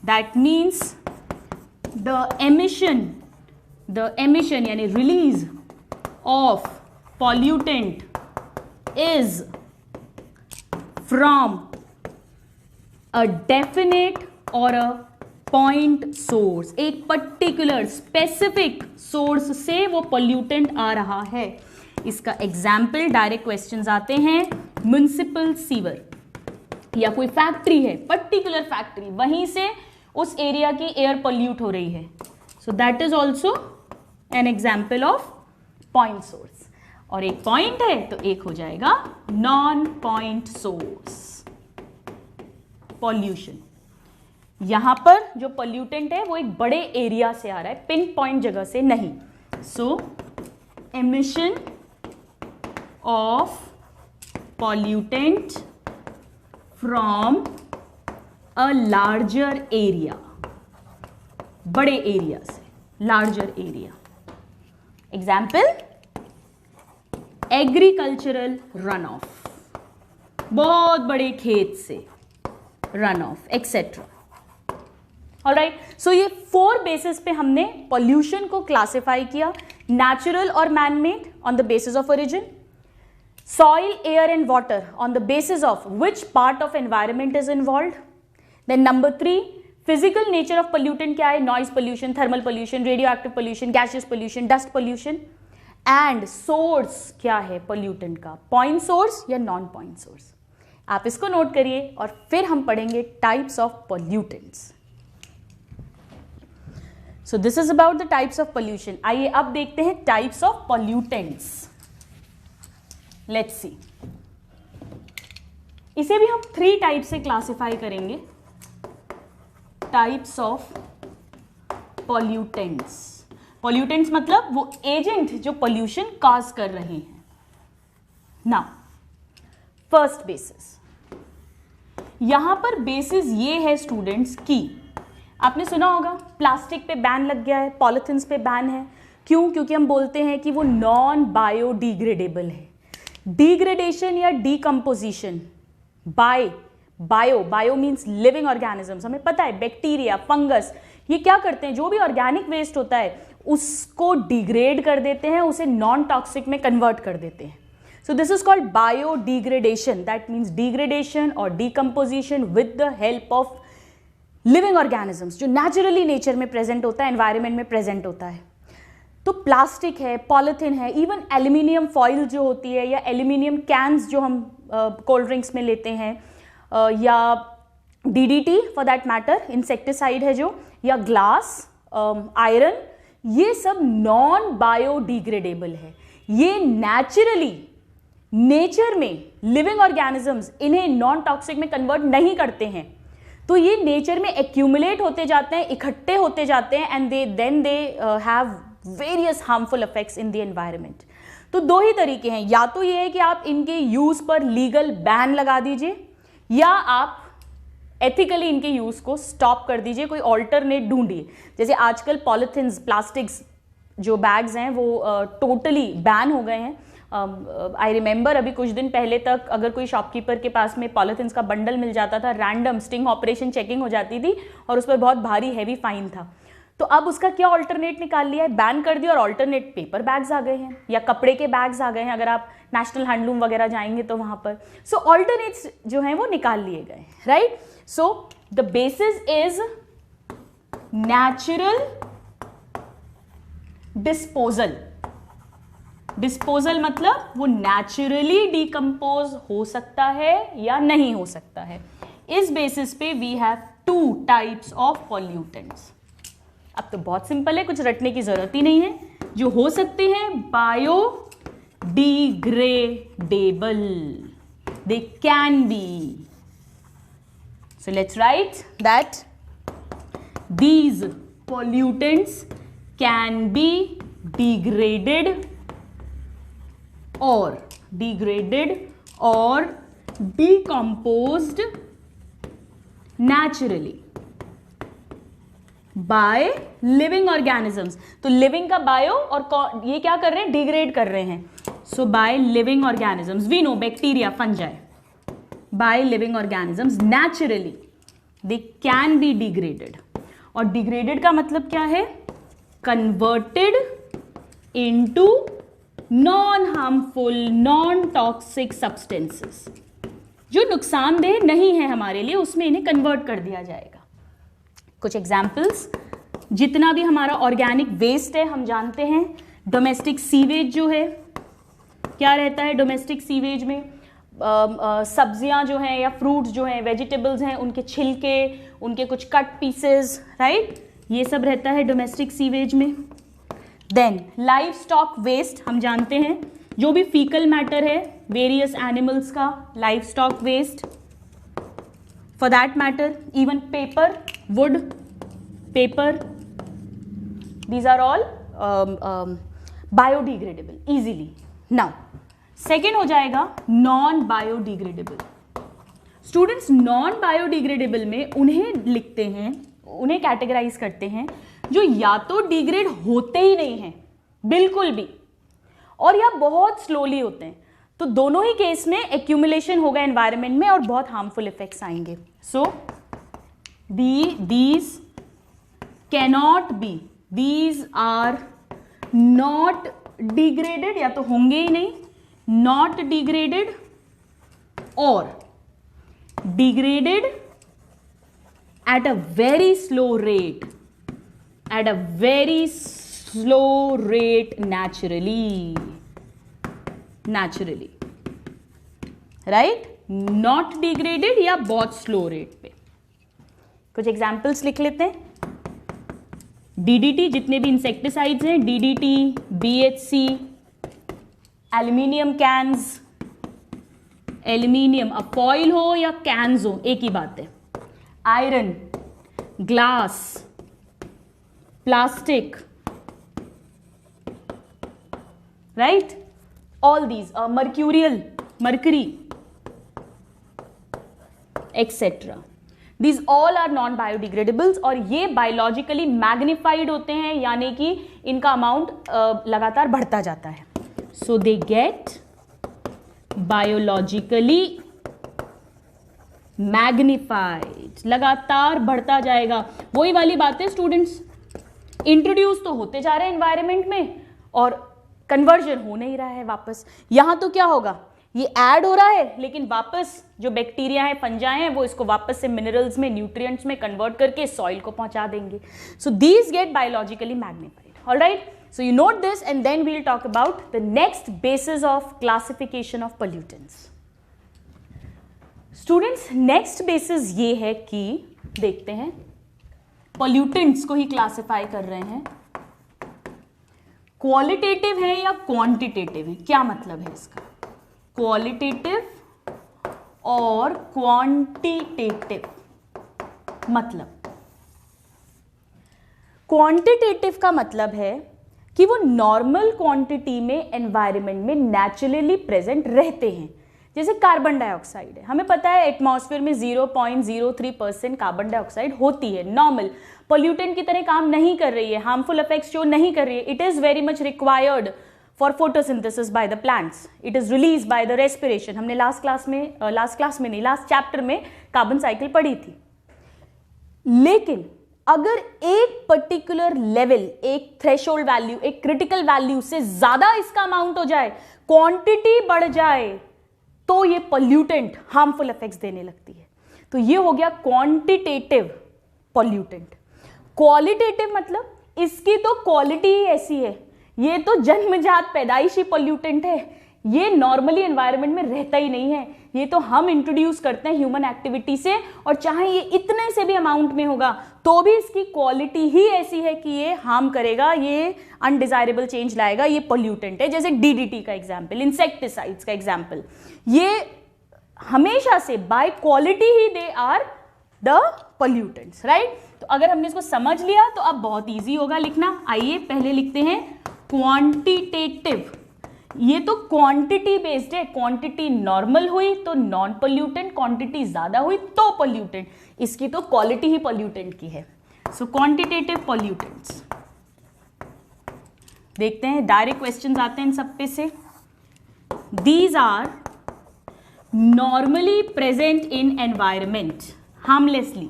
Speaker 1: दैट मीन्स द एमिशन यानी release of pollutant is from a definite or a point source. एक पर्टिकुलर स्पेसिफिक सोर्स से वो पोल्यूटेंट आ रहा है. इसका एग्जाम्पल डायरेक्ट क्वेश्चंस आते हैं. म्युनिसिपल सीवर या कोई फैक्ट्री है, पर्टिकुलर फैक्ट्री, वहीं से उस एरिया की एयर पोल्यूट हो रही है. So that is also an example of point source. और एक पॉइंट है तो एक हो जाएगा नॉन पॉइंट सोर्स पोल्यूशन. यहां पर जो पोल्यूटेंट है वो एक बड़े एरिया से आ रहा है, पिन पॉइंट जगह से नहीं. So emission of pollutant from a larger area, बड़े एरिया से, larger area. Example, agricultural run off, बहुत बड़े खेत से run off, etcetera. Alright, so ये 4 बेसिस पे हमने पोल्यूशन को क्लासिफाई किया. Natural or man-made on the basis of origin. Soil, air and water on the basis of which part of environment is involved. Then number 3, physical nature of pollutant क्या है? Noise pollution, thermal pollution, radioactive pollution, gaseous pollution, dust pollution. And source क्या है pollutant का? Point source या non-point source? आप इसको नोट करिए और फिर हम पढ़ेंगे types of pollutants. So this is about the types of pollution. आइए अब देखते हैं types of pollutants. Let's see. इसे भी हम 3 टाइप से क्लासिफाई करेंगे. Types of pollutants. Pollutants मतलब वो एजेंट जो pollution cause कर रहे हैं. Now, first basis. यहां पर बेसिस ये है स्टूडेंट्स की आपने सुना होगा प्लास्टिक पे बैन लग गया है, पॉलिथिन्स पे बैन है. क्यों? क्योंकि हम बोलते हैं कि वो नॉन बायोडिग्रेडेबल है. डिग्रेडेशन या decomposition bio means living organisms. हमें पता है बैक्टीरिया, फंगस ये क्या करते हैं, जो भी ऑर्गेनिक वेस्ट होता है उसको डिग्रेड कर देते हैं, उसे नॉन टॉक्सिक में कन्वर्ट कर देते हैं. So this is called biodegradation. That means degradation or decomposition with the help of living organisms जो नेचुरली नेचर में प्रेजेंट होता है, एनवायरनमेंट में प्रेजेंट होता है. तो प्लास्टिक है, पॉलिथीन है, इवन एल्यूमिनियम फॉइल जो होती है या एल्यूमिनियम कैंस जो हम कोल्ड ड्रिंक्स में लेते हैं, या DDT for that matter insecticide है जो, या ग्लास, आयरन, ये सब नॉन बायोडिग्रेडेबल है. ये नेचुरली नेचर में लिविंग ऑर्गेनिजम्स इन्हें नॉन टॉक्सिक में कन्वर्ट नहीं करते हैं. तो ये नेचर में एक्यूमुलेट होते जाते हैं, इकट्ठे होते जाते हैं, and then they have various harmful effects in the environment. तो 2 ही तरीके हैं, या तो ये है कि आप इनके यूज पर लीगल बैन लगा दीजिए, या आप एथिकली इनके यूज को स्टॉप कर दीजिए, कोई ऑल्टरनेट ढूंढिए. जैसे आजकल पॉलिथिन्स, प्लास्टिक्स जो बैग्स हैं वो टोटली बैन हो गए हैं. आई रिमेंबर अभी कुछ दिन पहले तक अगर कोई शॉपकीपर के पास में पॉलिथिन्स का बंडल मिल जाता था, रैंडम स्टिंग ऑपरेशन चेकिंग हो जाती थी और उस पर बहुत भारी हैवी फाइन था. तो अब उसका क्या ऑल्टरनेट निकाल लिया है, बैन कर दिया, और ऑल्टरनेट पेपर बैग्स आ गए हैं या कपड़े के बैग्स आ गए हैं. अगर आप नेशनल हैंडलूम वगैरह जाएंगे तो वहां पर सो ऑल्टरनेट्स जो हैं वो निकाल लिए गए, right. So the basis is natural disposal. Disposal मतलब वो नेचुरली डिकम्पोज हो सकता है या नहीं हो सकता है. इस बेसिस पे we have 2 types of pollutants. अब तो बहुत सिंपल है, कुछ रटने की जरूरत ही नहीं है. जो हो सकते हैं biodegradable, they can be. So let's write that these pollutants can be degraded or decomposed naturally by living organisms. तो living का bio और ये क्या कर रहे हैं, डिग्रेड कर रहे हैं. So by living organisms, we know bacteria, fungi, by living organisms naturally they can be degraded. और डिग्रेडेड का मतलब क्या है, converted into non harmful, non toxic substances. जो नुकसानदेह नहीं है हमारे लिए, उसमें इन्हें कन्वर्ट कर दिया जाएगा. कुछ एग्जाम्पल्स, जितना भी हमारा ऑर्गेनिक वेस्ट है हम जानते हैं. डोमेस्टिक सीवेज जो है, क्या रहता है डोमेस्टिक सीवेज में, सब्जियां जो हैं या फ्रूट्स जो हैं, वेजिटेबल्स हैं, उनके छिलके, उनके कुछ कट पीसेस, राइट, ये सब रहता है डोमेस्टिक सीवेज में. देन लाइव स्टॉक वेस्ट हम जानते हैं, जो भी फीकल मैटर है वेरियस एनिमल्स का, live stock waste. For that matter even paper, wood, paper, these are all biodegradable easily. Now second हो जाएगा non biodegradable. Students non biodegradable में उन्हें लिखते हैं, उन्हें कैटेगराइज करते हैं जो या तो डिग्रेड होते ही नहीं हैं बिल्कुल भी, और या बहुत स्लोली होते हैं. तो दोनों ही केस में एक्यूमुलेशन होगा एनवायरनमेंट में और बहुत हार्मफुल इफेक्ट्स आएंगे. So these cannot be, these are not degraded, या तो होंगे ही नहीं, नॉट डिग्रेडेड और degraded at a very slow rate, at a very slow rate naturally, right, not degraded या बहुत स्लो रेट पे। कुछ एग्जाम्पल्स लिख लेते हैं। डीडीटी, जितने भी इंसेक्टिसाइड्स हैं, DDT, BHC, aluminium cans, aluminium अब फॉइल हो या कैंस हो एक ही बात है, iron, glass, plastic, right, all these, mercury, etcetera, these all are non biodegradables, और ये बायोलॉजिकली मैग्निफाइड होते हैं, यानी कि इनका अमाउंट लगातार बढ़ता जाता है। सो दे गेट बायोलॉजिकली मैग्निफाइड, लगातार बढ़ता जाएगा। वही वाली बात है स्टूडेंट्स, इंट्रोड्यूस तो होते जा रहे हैं एनवायरनमेंट में और कन्वर्जन हो नहीं रहा है वापस। यहां तो क्या होगा, ये ऐड हो रहा है, लेकिन वापस जो बैक्टीरिया है, फंजाई हैं, वो इसको वापस से मिनरल्स में, न्यूट्रिएंट्स में कन्वर्ट करके सॉइल को पहुंचा देंगे। So these get biologically magnified. Alright, so you note this and then we'll talk about the next basis of classification of pollutants. Students, next basis ये है कि देखते हैं pollutants को ही classify कर रहे हैं, qualitative है या quantitative है। क्या मतलब है इसका, qualitative और quantitative मतलब, quantitative का मतलब है कि वो नॉर्मल क्वांटिटी में एनवायरनमेंट में नेचुरली प्रेजेंट रहते हैं। जैसे कार्बन डाइऑक्साइड है, हमें पता है एटमॉस्फेयर में 0.03% कार्बन डाइऑक्साइड होती है, नॉर्मल पोल्यूटेंट की तरह काम नहीं कर रही है, हार्मफुल इफेक्ट्स शो नहीं कर रही है। It is very much required for photosynthesis by the plants, it is release by the respiration. हमने लास्ट चैप्टर में कार्बन साइकिल पढ़ी थी। लेकिन अगर एक पर्टिकुलर लेवल, एक थ्रेशोल्ड वैल्यू, एक क्रिटिकल वैल्यू से ज्यादा इसका अमाउंट हो जाए, क्वांटिटी बढ़ जाए, तो ये पोल्यूटेंट हार्मफुल इफेक्ट्स देने लगती है। तो ये हो गया क्वांटिटेटिव पोल्यूटेंट। क्वालिटेटिव मतलब इसकी तो क्वालिटी ही ऐसी है, ये तो जन्मजात पैदाइशी पोल्यूटेंट है, ये नॉर्मली एनवायरनमेंट में रहता ही नहीं है, ये तो हम इंट्रोड्यूस करते हैं ह्यूमन एक्टिविटी से, और चाहे ये इतने से भी अमाउंट में होगा तो भी इसकी क्वालिटी ही ऐसी है कि ये हार्म करेगा, ये अनडिजायरेबल चेंज लाएगा, ये पोल्यूटेंट है। जैसे डीडीटी का एग्जाम्पल, इंसेक्टिसाइड्स का एग्जाम्पल, ये हमेशा से बाय क्वालिटी ही they are the pollutants, right. तो अगर हमने इसको समझ लिया तो अब बहुत ईजी होगा लिखना। आइए पहले लिखते हैं क्वांटिटेटिव, ये तो क्वांटिटी बेस्ड है, क्वांटिटी नॉर्मल हुई तो नॉन पोल्यूटेंट, क्वांटिटी ज्यादा हुई तो पोल्यूटेंट, इसकी तो क्वालिटी ही पोल्यूटेंट की है। सो क्वांटिटेटिव पोल्यूटेंट्स देखते हैं, डायरेक्ट क्वेश्चंस आते हैं इन सब पे से। These are normally present in environment harmlessly,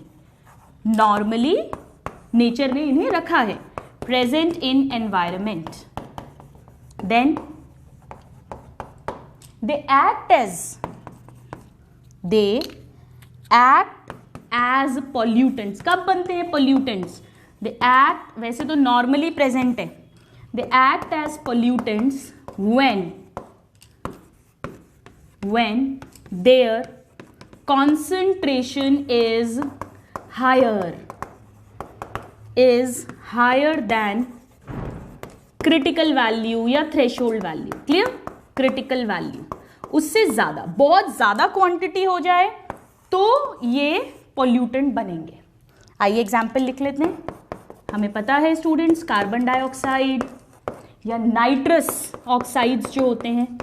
Speaker 1: normally nature ने इन्हें रखा है, present in environment, then they act as pollutants। कब बनते हैं pollutants? they act, वैसे तो normally present है, they act as pollutants when their concentration is higher than critical value या threshold value। clear? Critical value, उससे ज्यादा, बहुत ज्यादा क्वांटिटी हो जाए तो ये पोल्यूटेंट बनेंगे। आइए एग्जाम्पल लिख लेते हैं। हमें पता है स्टूडेंट्स, कार्बन डाइऑक्साइड या नाइट्रस ऑक्साइड्स जो होते हैं,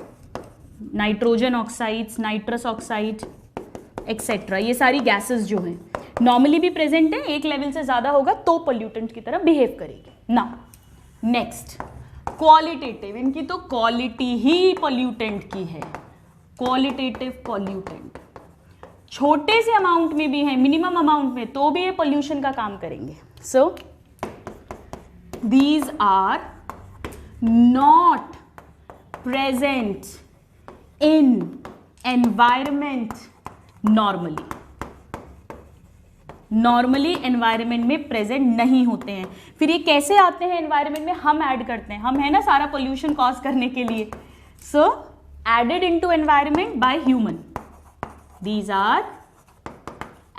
Speaker 1: nitrogen oxides, nitrous oxide etcetera, ये सारी गैसेस जो हैं नॉर्मली भी प्रेजेंट है, एक लेवल से ज्यादा होगा तो पोल्यूटेंट की तरह बिहेव करेगी। नाउ नेक्स्ट क्वालिटेटिव, इनकी तो क्वालिटी ही पोल्यूटेंट की है, क्वालिटेटिव पोल्यूटेंट छोटे से अमाउंट में भी है, मिनिमम अमाउंट में, तो भी ये पोल्यूशन का काम करेंगे। So these are not present in environment normally. Normally environment में प्रेजेंट नहीं होते हैं. फिर ये कैसे आते हैं एनवायरनमेंट में? हम ऐड करते हैं. हम है ना सारा पोल्यूशन कॉज करने के लिए. So added into environment by human. These are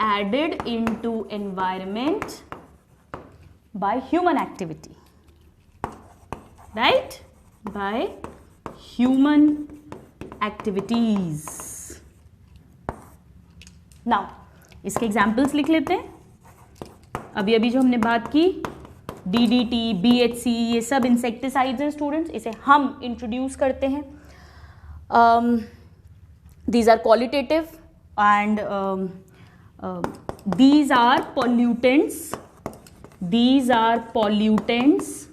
Speaker 1: added into environment by human activity. Right? By human activities. Now इसके एग्जाम्पल्स लिख लेते हैं. अभी अभी जो हमने बात की DDT, BHC, ये सब इंसेक्टिसाइड्स हैं स्टूडेंट्स. इसे हम इंट्रोड्यूस करते हैं. These are qualitative and these are pollutants. These are pollutants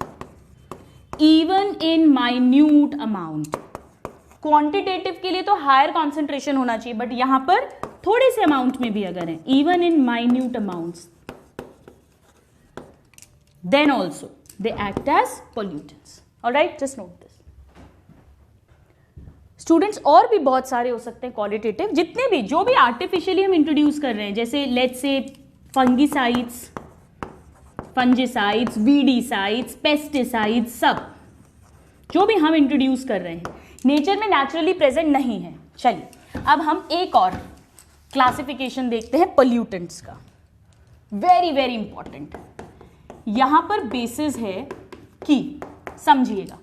Speaker 1: even in minute amount. Quantitative के लिए तो हायर कॉन्सेंट्रेशन होना चाहिए, बट यहां पर थोड़े से अमाउंट में भी अगर है, even in minute amounts, then also they act as pollutants. Alright, just note this students. और भी बहुत सारे हो सकते हैं क्वालिटेटिव, जितने भी जो भी आर्टिफिशियली हम इंट्रोड्यूस कर रहे हैं, जैसे let's say fungicides, fungicides, weedicides, pesticides, सब जो भी हम इंट्रोड्यूस कर रहे हैं नेचर में नेचुरली प्रेजेंट नहीं है. चलिए अब हम एक और क्लासिफिकेशन देखते हैं पोल्यूटेंट्स का. Very very important. यहां पर बेसिस है कि समझिएगा.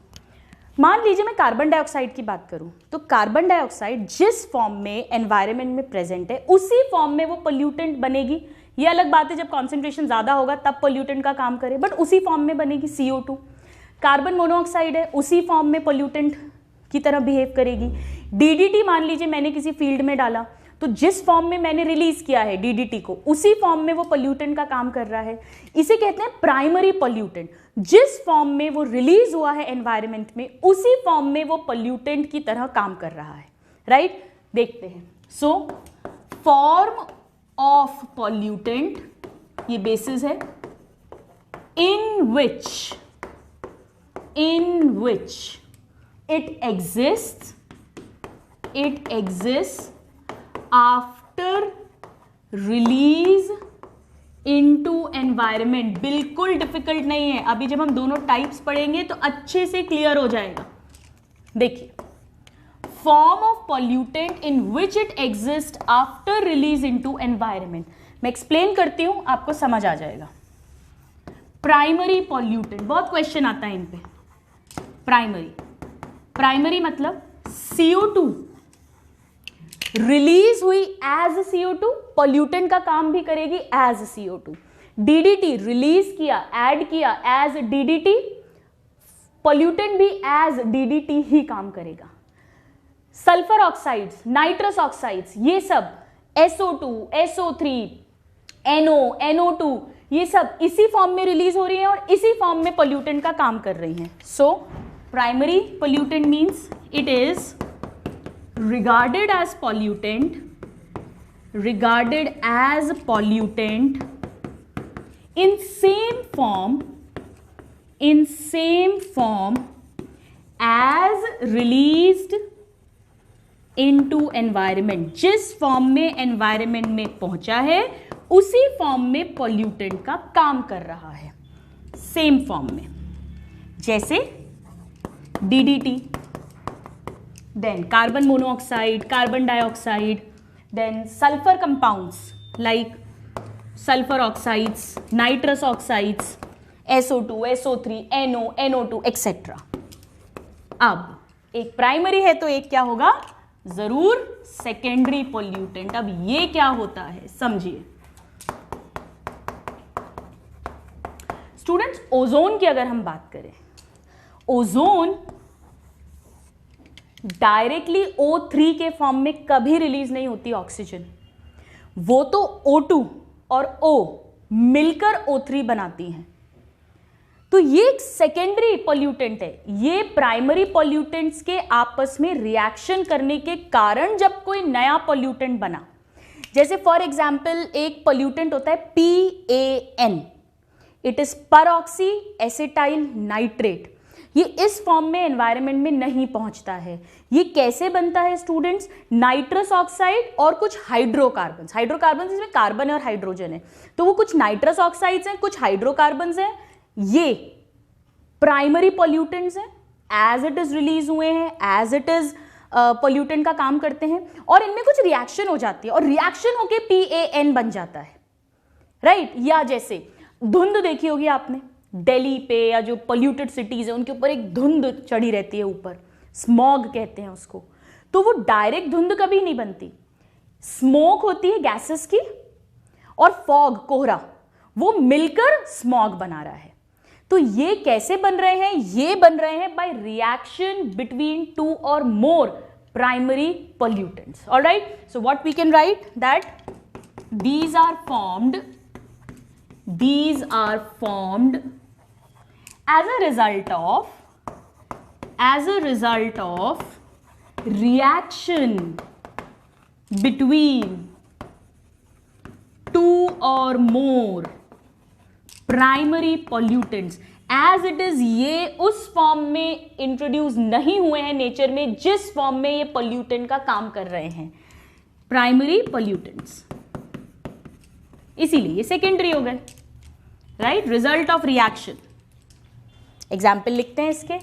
Speaker 1: मान लीजिए मैं कार्बन डाइऑक्साइड की बात करूं, तो कार्बन डाइऑक्साइड जिस फॉर्म में एनवायरनमेंट में प्रेजेंट है उसी फॉर्म में वो पोल्यूटेंट बनेगी. ये अलग बात है जब कॉन्सेंट्रेशन ज्यादा होगा तब पोल्यूटेंट का काम करे, बट उसी फॉर्म में बनेगी. CO2 कार्बन मोनोऑक्साइड है, उसी फॉर्म में पोल्यूटेंट की तरह बिहेव करेगी. DDT मान लीजिए मैंने किसी फील्ड में डाला, तो जिस फॉर्म में मैंने रिलीज किया है DDT को, उसी फॉर्म में वो पोल्यूटेंट का काम कर रहा है. इसे कहते हैं प्राइमरी पोल्यूटेंट. जिस फॉर्म में वो रिलीज हुआ है एनवायरनमेंट में, उसी फॉर्म में वो पोल्यूटेंट की तरह काम कर रहा है. राइट? देखते हैं. सो फॉर्म ऑफ पोल्यूटेंट, ये बेसिस है. इन विच it exists after release into environment. बिल्कुल डिफिकल्ट नहीं है. अभी जब हम दोनों टाइप्स पढ़ेंगे तो अच्छे से क्लियर हो जाएगा. देखिए, form of pollutant in which it exist after release into environment. मैं एक्सप्लेन करती हूं, आपको समझ आ जाएगा. प्राइमरी पॉल्यूटेंट, बहुत क्वेश्चन आता है इन पे. प्राइमरी मतलब CO2 रिलीज हुई एज CO2, पॉल्यूटेंट का काम भी करेगी एज CO2. DDT रिलीज किया, ऐड किया एज DDT, पॉल्यूटेंट भी एज DDT ही काम करेगा. सल्फर ऑक्साइड्स, नाइट्रस ऑक्साइड्स, ये सब SO2, SO3, NO, NO2, ये सब इसी फॉर्म में रिलीज हो रही हैं और इसी फॉर्म में पॉल्यूटेंट का काम कर रही हैं. So primary pollutant means it is regarded as pollutant in same form as released into environment. जिस फॉर्म में एनवायरनमेंट में पहुंचा है उसी फॉर्म में pollutant का काम कर रहा है, सेम फॉर्म में. जैसे DDT, then carbon monoxide, carbon dioxide, then sulfur compounds like sulfur oxides, nitrous oxides, SO2, SO3, NO, NO2, etc. अब एक प्राइमरी है तो एक क्या होगा? जरूर सेकेंडरी पोल्यूटेंट. अब ये क्या होता है समझिए स्टूडेंट्स. ओजोन की अगर हम बात करें, ओजोन डायरेक्टली O3 के फॉर्म में कभी रिलीज नहीं होती ऑक्सीजन. वो तो O2 और O मिलकर O3 बनाती हैं. तो ये एक सेकेंडरी पोल्यूटेंट है. ये प्राइमरी पोल्यूटेंट्स के आपस में रिएक्शन करने के कारण जब कोई नया पोल्यूटेंट बना, जैसे फॉर एग्जाम्पल एक पोल्यूटेंट होता है PAN, it is परऑक्सी acetyl nitrate. ये इस फॉर्म में एनवायरनमेंट में नहीं पहुंचता है। ये कैसे बनता है स्टूडेंट्स? नाइट्रस ऑक्साइड और कुछ हाइड्रोकार्बन्स। हाइड्रोकार्बन्स इसमें कार्बन और हाइड्रोजन है, तो वो कुछ नाइट्रस ऑक्साइड्स हैं, कुछ हाइड्रोकार्बन्स हैं। ये प्राइमरी पॉल्यूटेंट्स हैं, एज इट इज रिलीज हुए हैं, एज इट इज पॉल्यूटेंट का काम करते हैं, और इनमें कुछ रिएक्शन हो जाती है और रिएक्शन होके PAN बन जाता है, राइट? या जैसे धुंध देखी होगी आपने दिल्ली पे, या जो पॉल्यूटेड सिटीज है उनके ऊपर एक धुंध चढ़ी रहती है ऊपर, स्मॉग कहते हैं उसको। तो वो डायरेक्ट धुंध कभी नहीं बनती, स्मोक होती है गैसेस की, और फॉग, कोहरा, वो मिलकर स्मॉग बना रहा है। तो ये कैसे बन रहे हैं? ये बन रहे हैं बाय रिएक्शन बिटवीन 2 और मोर primary pollutants. All right, so what we can write that these are formed as a result of reaction between 2 or more primary pollutants. As it is ये उस फॉर्म में इंट्रोड्यूस नहीं हुए हैं नेचर में जिस फॉर्म में ये पॉल्यूटेंट का काम कर रहे हैं, प्राइमरी पॉल्यूटेंट्स, इसीलिए ये सेकेंडरी हो गए, right? Result of reaction. Example लिखते हैं इसके।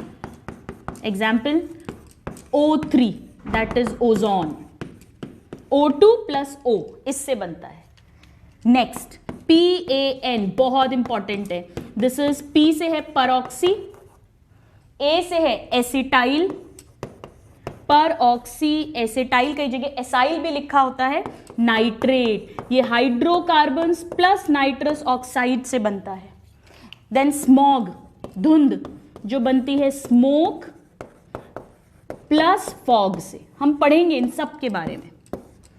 Speaker 1: Example O3 that is ozone, O2 plus O इससे बनता है। नेक्स्ट PAN, बहुत इंपॉर्टेंट है। दिस इज P से है परऑक्सी, A से है एसिटाइल, परऑक्सी एसिटाइल, कई जगह एसाइल भी लिखा होता है, नाइट्रेट। ये हाइड्रोकार्बन्स प्लस नाइट्रस ऑक्साइड से बनता है। देन स्मॉग, धुंध, जो बनती है स्मोक प्लस फॉग से। हम पढ़ेंगे इन सब के बारे में।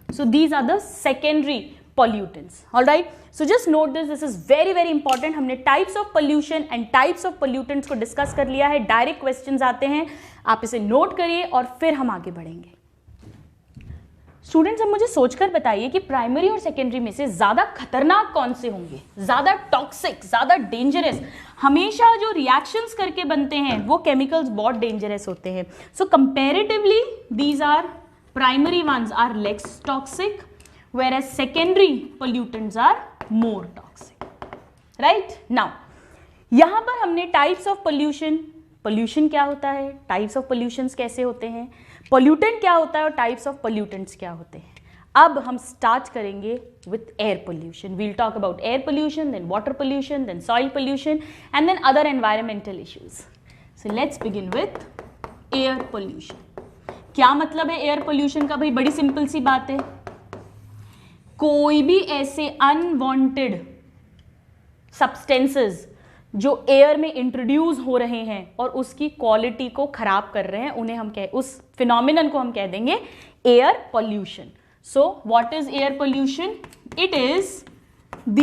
Speaker 1: So these are the secondary pollutants. All right, so just note this is very very important. हमने types of pollution and types of pollutants को डिस्कस कर लिया है। डायरेक्ट क्वेश्चंस आते हैं, आप इसे नोट करिए और फिर हम आगे बढ़ेंगे। स्टूडेंट्स, अब मुझे सोचकर बताइए कि प्राइमरी और सेकेंडरी में से ज्यादा खतरनाक कौन से होंगे, ज्यादा टॉक्सिक, ज्यादा डेंजरस। हमेशा जो रिएक्शंस करके बनते हैं वो केमिकल्स बहुत डेंजरस होते हैं। So comparatively these are primary ones are less toxic, whereas secondary pollutants are more toxic, right? Now यहां पर हमने types of pollution क्या होता है, types of pollutions कैसे होते हैं, pollutant क्या होता है और types of pollutants क्या होते हैं। अब हम स्टार्ट करेंगे with air pollution. We'll talk about air pollution, then water pollution, then soil pollution, and then other environmental issues. So let's begin with air pollution. क्या मतलब है air pollution का? भाई बड़ी सिंपल सी बात है, कोई भी ऐसे अनवांटेड सब्सटेंसेस जो एयर में इंट्रोड्यूस हो रहे हैं और उसकी क्वालिटी को खराब कर रहे हैं, उन्हें हम उस फिनोमिनन को हम कह देंगे air pollution. So what is air pollution? It is the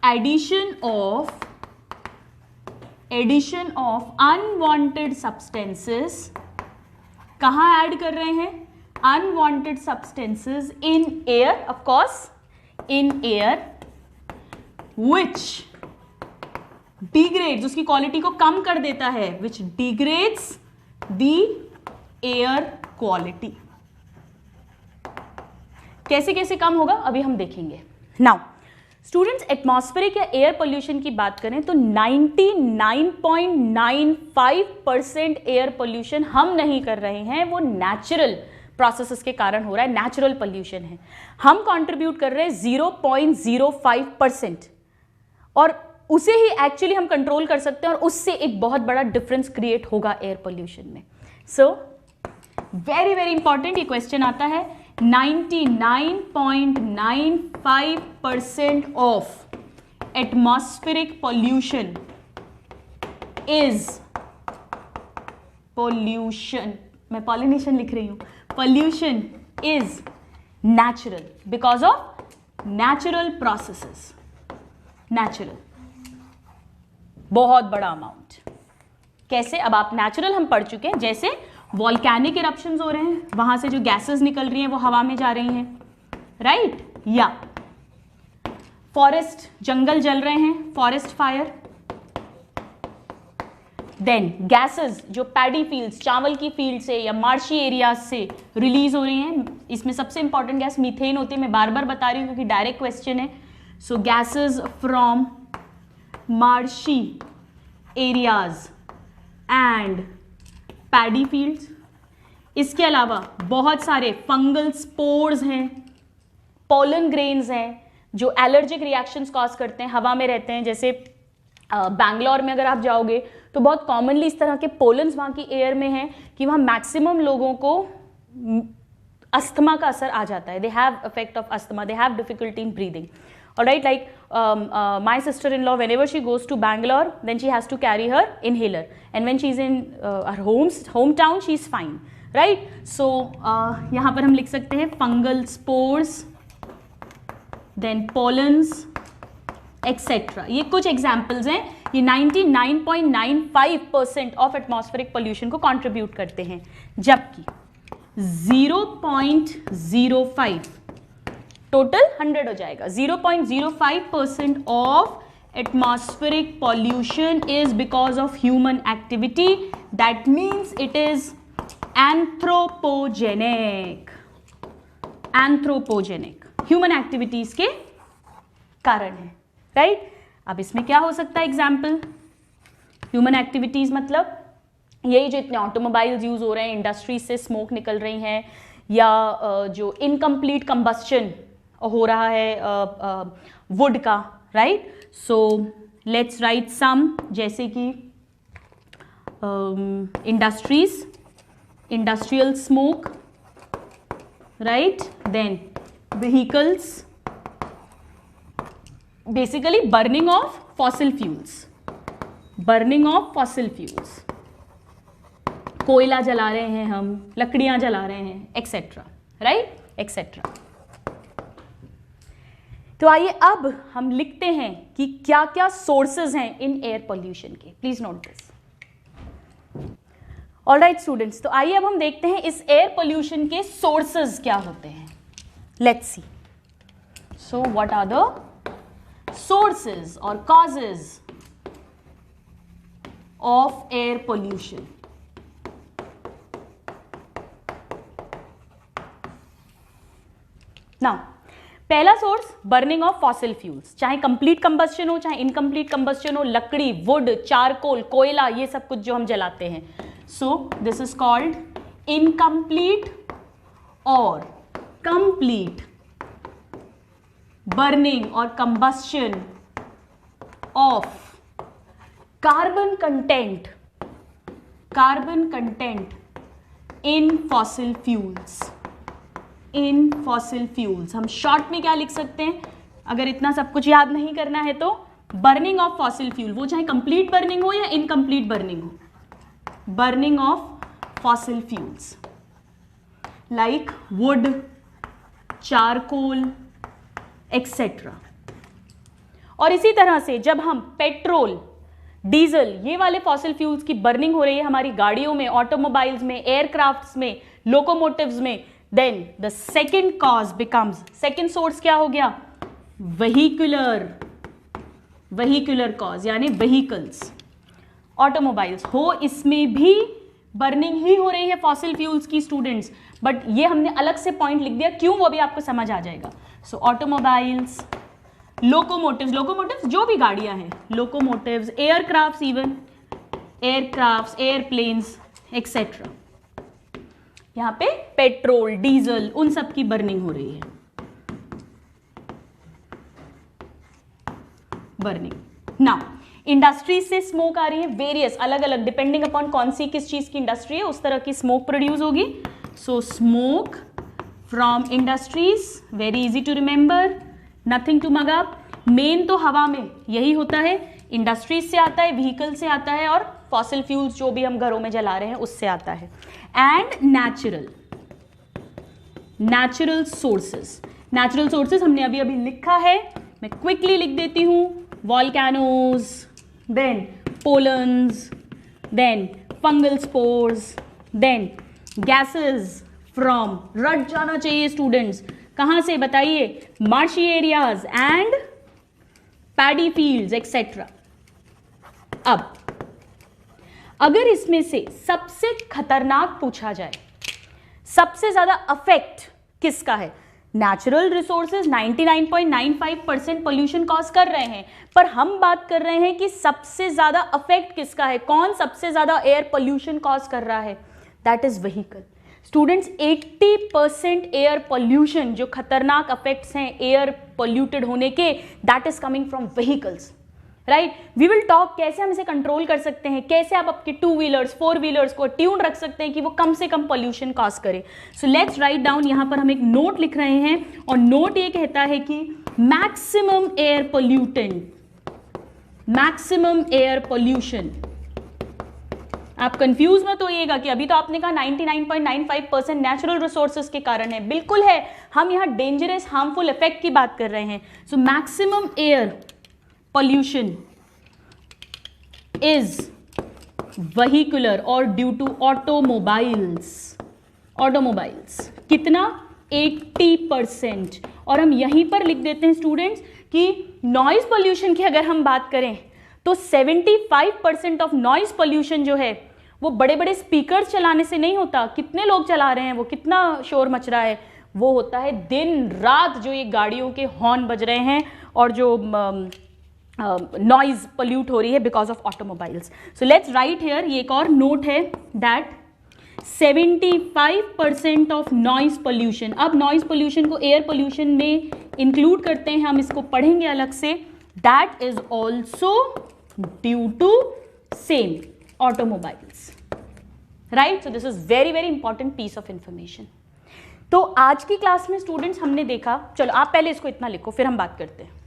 Speaker 1: addition of unwanted substances. कहां ऐड कर रहे हैं? unwanted substances in air, of course in air, which degrades, उसकी क्वालिटी को कम कर देता है, which degrades the air quality। कैसे कैसे कम होगा अभी हम देखेंगे। नाउ स्टूडेंट्स, एटमॉस्फेरिक या एयर पोल्यूशन की बात करें तो 99.95% एयर पोल्यूशन हम नहीं कर रहे हैं, वो नेचुरल प्रोसेसेस के कारण हो रहा है, नेचुरल पोल्यूशन है। हम कंट्रीब्यूट कर रहे हैं 0.05%, और उसे ही एक्चुअली हम कंट्रोल कर सकते हैं और उससे एक बहुत बड़ा डिफरेंस क्रिएट होगा एयर पोल्यूशन में। सो वेरी वेरी इंपॉर्टेंट ये क्वेश्चन आता है। 99.95% of atmospheric pollution is pollution, मैं पॉलिनेशन लिख रही हूं, pollution is natural because of natural processes, natural, बहुत बड़ा अमाउंट। कैसे? अब आप नेचुरल हम पढ़ चुके हैं, जैसे वॉल्केनिक इरप्शंस हो रहे हैं, वहां से जो गैसेस निकल रही हैं वो हवा में जा रही हैं, राइट? या फॉरेस्ट, जंगल जल रहे हैं, फॉरेस्ट फायर, देन गैसेस जो पैडी फील्ड्स, चावल की फील्ड से या मार्शी एरियाज से रिलीज हो रही हैं, इसमें सबसे इंपॉर्टेंट गैस मीथेन होती है, मैं बार बार बता रही हूँ क्योंकि डायरेक्ट क्वेश्चन है. So gases from marshy areas and paddy fields. इसके अलावा बहुत सारे फंगल स्पोर्स हैं, पोलन ग्रेन्स हैं जो एलर्जिक रिएक्शंस कॉज करते हैं, हवा में रहते हैं. जैसे बैंगलोर में अगर आप जाओगे तो बहुत कॉमनली इस तरह के पोलन्स वहाँ की एयर में हैं कि वहाँ मैक्सिमम लोगों को अस्थमा का असर आ जाता है. They have effect of asthma, they have difficulty in breathing. Alright, like my sister-in-law, whenever she goes to Bangalore, then she has to carry her inhaler, and when she's in her hometown, she's fine, right? So यहाँ पर हम लिख सकते हैं fungal spores, then pollens, etc. ये कुछ examples हैं. ये 99.95% of atmospheric pollution को contribute करते हैं, जबकि 0.05 टोटल 100 हो जाएगा. 0.05% of atmospheric pollution is because of human activity. That means it is anthropogenic. Anthropogenic human activities के कारण है, राइट? अब इसमें क्या हो सकता है एग्जाम्पल? ह्यूमन एक्टिविटीज मतलब यही जो इतने ऑटोमोबाइल्स यूज हो रहे हैं, इंडस्ट्रीज से स्मोक निकल रही हैं, या जो इनकम्प्लीट कंबस्शन हो रहा है वुड का, right? So let's write some, जैसे कि industries, industrial smoke, right? Then vehicles, basically burning of fossil fuels, burning of fossil fuels, कोयला जला रहे हैं हम, लकड़ियां जला रहे हैं, एक्सेट्रा, राइट? एक्सेट्रा. तो आइए अब हम लिखते हैं कि क्या क्या सोर्सेज हैं इन एयर पोल्यूशन के. Please note this. Alright students, तो आइए अब हम देखते हैं इस एयर पोल्यूशन के सोर्सेज क्या होते हैं. Let's see. So what are the sources और causes of air pollution? Now पहला source burning of fossil fuels, चाहे कंप्लीट कंबस्शन हो चाहे इनकम्प्लीट कंबस्शन हो, लकड़ी, वुड, चारकोल, कोयला, ये सब कुछ जो हम जलाते हैं. सो दिस इज कॉल्ड इनकम्प्लीट और कंप्लीट बर्निंग और combustion of carbon content in fossil fuels. In fossil fuels हम शॉर्ट में क्या लिख सकते हैं, अगर इतना सब कुछ याद नहीं करना है तो बर्निंग ऑफ फॉसिल फ्यूल, वो चाहे कंप्लीट बर्निंग हो या इनकम्प्लीट बर्निंग हो, burning of fossil fuels like would, charcoal, etcetera. और इसी तरह से जब हम पेट्रोल, डीजल, ये वाले फॉसिल फ्यूल्स की बर्निंग हो रही है हमारी गाड़ियों में, ऑटोमोबाइल्स में, एयरक्राफ्ट्स में, लोकोमोटिव्स में, then the second cause becomes, second source क्या हो गया? vehicular cause, यानी vehicles, automobiles हो, इसमें भी बर्निंग ही हो रही है फॉसिल फ्यूल्स की स्टूडेंट्स, बट ये हमने अलग से पॉइंट लिख दिया, क्यों वो भी आपको समझ आ जाएगा. सो ऑटोमोबाइल्स, लोकोमोटिव्स जो भी गाड़ियां हैं, locomotives, aircrafts, even aircrafts, airplanes, etcetera. यहाँ पे पेट्रोल, डीजल, उन सब की बर्निंग हो रही है. बर्निंग. नाउ इंडस्ट्रीज से स्मोक आ रही है, वेरियस, अलग अलग, डिपेंडिंग अपॉन कौन सी किस चीज की इंडस्ट्री है उस तरह की स्मोक प्रोड्यूस होगी. So smoke from industries, very easy to remember, nothing to mug up. मेन तो हवा में यही होता है, इंडस्ट्रीज से आता है, व्हीकल से आता है, और फॉसिल फ्यूल्स जो भी हम घरों में जला रहे हैं उससे आता है. एंड नेचुरल सोर्सेज हमने अभी लिखा है, मैं क्विकली लिख देती हूं. Volcanoes, then pollens, then fungal spores, then gases from, रट जाना चाहिए स्टूडेंट्स, कहां से बताइए? Marshy areas and paddy fields etcetera. अब अगर इसमें से सबसे खतरनाक पूछा जाए, सबसे ज्यादा अफेक्ट किसका है, नेचुरल रिसोर्सेज 99.95% पोल्यूशन कॉज कर रहे हैं, पर हम बात कर रहे हैं कि सबसे ज्यादा अफेक्ट किसका है, कौन सबसे ज्यादा एयर पोल्यूशन कॉज कर रहा है, that is vehicle. Students 80% air pollution, जो खतरनाक अफेक्ट्स हैं एयर पोल्यूटेड होने के, that is coming from vehicles, right. We will talk कैसे हम इसे कंट्रोल कर सकते हैं, कैसे आप आपके 2 व्हीलर्स 4 व्हीलर्स को ट्यून रख सकते हैं कि वो कम से कम पोल्यूशन कॉज करे। सो लेट्स राइट डाउन, यहां पर हम एक नोट लिख रहे हैं और नोट ये कहता है कि maximum air pollutant, maximum air pollution, आप कंफ्यूज मत होइएगा कि अभी तो आपने कहा 99.95% नेचुरल रिसोर्सेज के कारण है, बिल्कुल है, हम यहां डेंजरस हार्मफुल इफेक्ट की बात कर रहे हैं। So maximum air pollution is vehicular or due to automobiles कितना 80%। और हम यहीं पर लिख देते हैं स्टूडेंट्स कि नॉइज पोल्यूशन की अगर हम बात करें तो 75% ऑफ नॉइज पोल्यूशन जो है वो बड़े बड़े स्पीकर चलाने से नहीं होता, कितने लोग चला रहे हैं, वो कितना शोर मच रहा है, वो होता है दिन रात जो ये गाड़ियों के हॉर्न बज रहे हैं और जो नॉइज पोल्यूट हो रही है because of automobiles. So let's write here, ये एक और नोट है दैट 75% ऑफ नॉइज पोल्यूशन, अब नॉइज पोल्यूशन को एयर पोल्यूशन में इंक्लूड करते हैं, हम इसको पढ़ेंगे अलग से, that is also due to same automobiles, right. So this is very very important piece of information. तो आज की क्लास में स्टूडेंट्स हमने देखा, चलो आप पहले इसको इतना लिखो फिर हम बात करते हैं।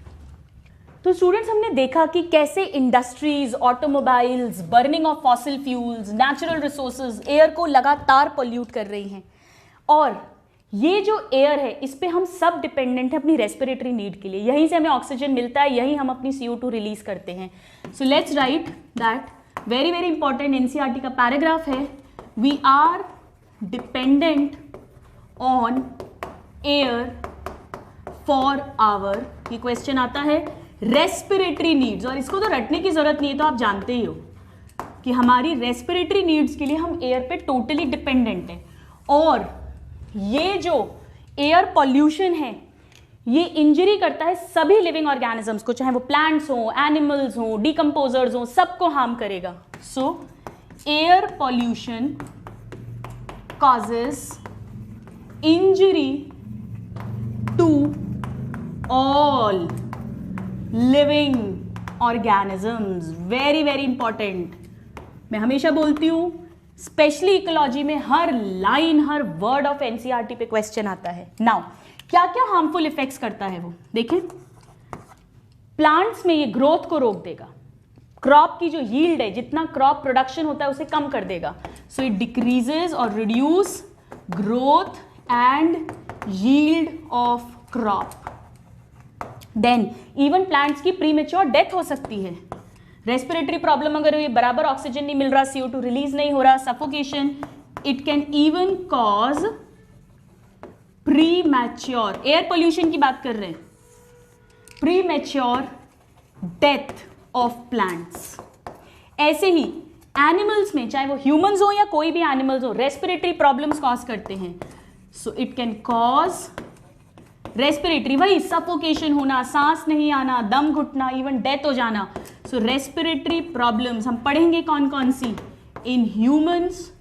Speaker 1: तो स्टूडेंट्स हमने देखा कि कैसे industries, automobiles, burning of fossil fuels, natural resources air को लगातार पोल्यूट कर रही हैं, और ये जो एयर है इस पे हम सब डिपेंडेंट है अपनी रेस्पिरेटरी नीड के लिए, यहीं से हमें ऑक्सीजन मिलता है, यहीं हम अपनी CO2 रिलीज करते हैं। So let's write that, very very important NCERT का पैराग्राफ है, we are dependent on air for our, ये क्वेश्चन आता है रेस्पिरेटरी नीड्स, और इसको तो रटने की जरूरत नहीं है, तो आप जानते ही हो कि हमारी रेस्पिरेटरी नीड्स के लिए हम एयर पे टोटली डिपेंडेंट हैं। और ये जो एयर पॉल्यूशन है ये इंजरी करता है सभी लिविंग ऑर्गेनिजम्स को, चाहे वो प्लांट्स हो, एनिमल्स हो, डिकम्पोजर्स हो, सबको हार्म करेगा। So air pollution causes injury to all living organisms, very very important. मैं हमेशा बोलती हूं स्पेशली इकोलॉजी में हर लाइन, हर वर्ड ऑफ NCERT पे क्वेश्चन आता है। नाउ क्या क्या हार्मफुल इफेक्ट्स करता है वो देखें। प्लांट्स में ये ग्रोथ को रोक देगा, क्रॉप की जो यील्ड है, जितना क्रॉप प्रोडक्शन होता है उसे कम कर देगा। सो इट डिक्रीजेस और reduce growth and yield of crop. Then even plants की प्रीमेच्योर डेथ हो सकती है। रेस्पिरेटरी प्रॉब्लम अगर ये बराबर ऑक्सीजन नहीं मिल रहा, CO2 रिलीज नहीं हो रहा, suffocation, it can even cause premature, air pollution की बात कर रहे हैं, प्रीमैच्योर डेथ ऑफ प्लांट्स। ऐसे ही एनिमल्स में, चाहे वो ह्यूमंस हो या कोई भी एनिमल्स हो, रेस्पिरेटरी प्रॉब्लम्स कॉज करते हैं। So it can cause respiratory, वही सफोकेशन होना, सांस नहीं आना, दम घुटना, इवन डेथ हो जाना। सो रेस्पिरेटरी प्रॉब्लम्स हम पढ़ेंगे कौन कौन सी, in humans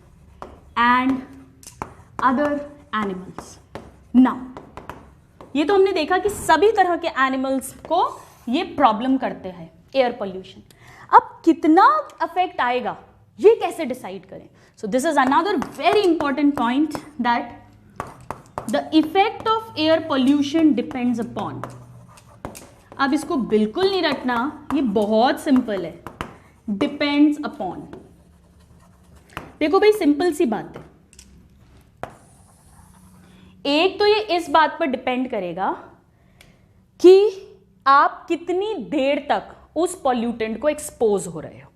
Speaker 1: and other animals. Now ये तो हमने देखा कि सभी तरह के एनिमल्स को ये प्रॉब्लम करते हैं एयर पोल्यूशन। अब कितना अफेक्ट आएगा ये कैसे डिसाइड करें? सो this is another very important point that The effect of air pollution depends upon, अब इसको बिल्कुल नहीं रटना, ये बहुत सिंपल है, डिपेंड्स अपॉन। देखो भाई सिंपल सी बात है, एक तो ये इस बात पर डिपेंड करेगा कि आप कितनी देर तक उस पॉल्यूटेंट को एक्सपोज हो रहे हो।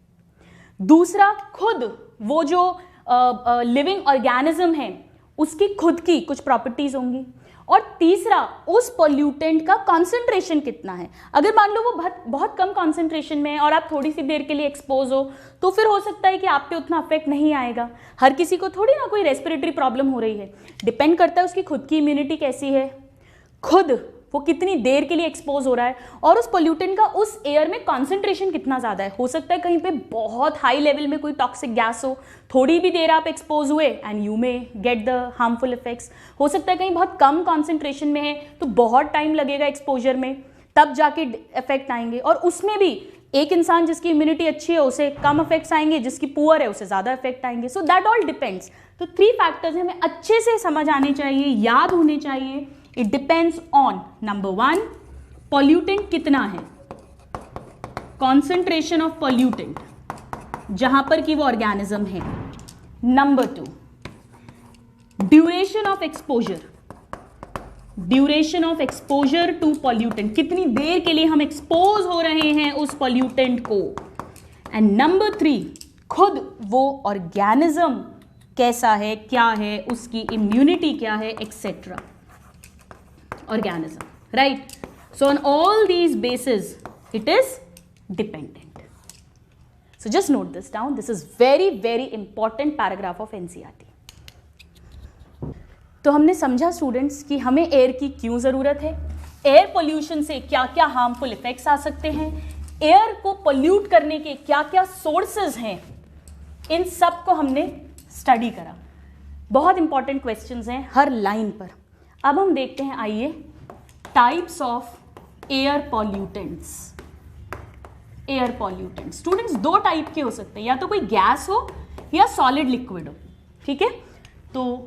Speaker 1: दूसरा, खुद वो जो लिविंग ऑर्गेनिज्म है उसकी खुद की कुछ प्रॉपर्टीज होंगी, और तीसरा उस पोल्यूटेंट का कॉन्सेंट्रेशन कितना है। अगर मान लो वो बहुत कम कॉन्सेंट्रेशन में है और आप थोड़ी सी देर के लिए एक्सपोज हो तो फिर हो सकता है कि आप पे उतना अफेक्ट नहीं आएगा। हर किसी को थोड़ी ना कोई रेस्पिरेटरी प्रॉब्लम हो रही है, डिपेंड करता है उसकी खुद की इम्यूनिटी कैसी है, खुद वो कितनी देर के लिए एक्सपोज हो रहा है और उस पोल्यूटेंट का उस एयर में कॉन्सेंट्रेशन कितना ज़्यादा है। हो सकता है कहीं पे बहुत हाई लेवल में कोई टॉक्सिक गैस हो, थोड़ी भी देर आप एक्सपोज हुए and you may get the harmful effects. हो सकता है कहीं बहुत कम कॉन्सेंट्रेशन में है तो बहुत टाइम लगेगा एक्सपोजर में, तब जाके इफेक्ट आएंगे। और उसमें भी एक इंसान जिसकी इम्यूनिटी अच्छी है उसे कम इफेक्ट्स आएंगे, जिसकी पुअर है उसे ज़्यादा इफेक्ट आएंगे। So that all depends. तो 3 फैक्टर्स हमें अच्छे से समझ आने चाहिए, याद होने चाहिए। It depends on number 1 pollutant कितना है, कॉन्सेंट्रेशन ऑफ पॉल्यूटेंट जहां पर कि वो ऑर्गेनिज्म है। Number 2 duration of exposure, duration of exposure to pollutant, कितनी देर के लिए हम एक्सपोज हो रहे हैं उस पॉल्यूटेंट को। एंड नंबर 3 खुद वो ऑर्गेनिज्म कैसा है, क्या है, उसकी इम्यूनिटी क्या है, etcetera organism, right? So on all these bases it is dependent. So just note this down. This is very important paragraph of NCERT. तो हमने समझा स्टूडेंट्स कि हमें एयर की क्यों ज़रूरत है, एयर पोल्यूशन से क्या क्या हार्मफुल इफेक्ट्स आ सकते हैं, एयर को पोल्यूट करने के क्या क्या सोर्सेज हैं, इन सब को हमने स्टडी करा। बहुत इंपॉर्टेंट क्वेश्चंस हैं हर लाइन पर। अब हम देखते हैं, आइए, types of air pollutants. Air pollutants students 2 type के हो सकते हैं, या तो कोई गैस हो या सॉलिड लिक्विड हो, ठीक है। तो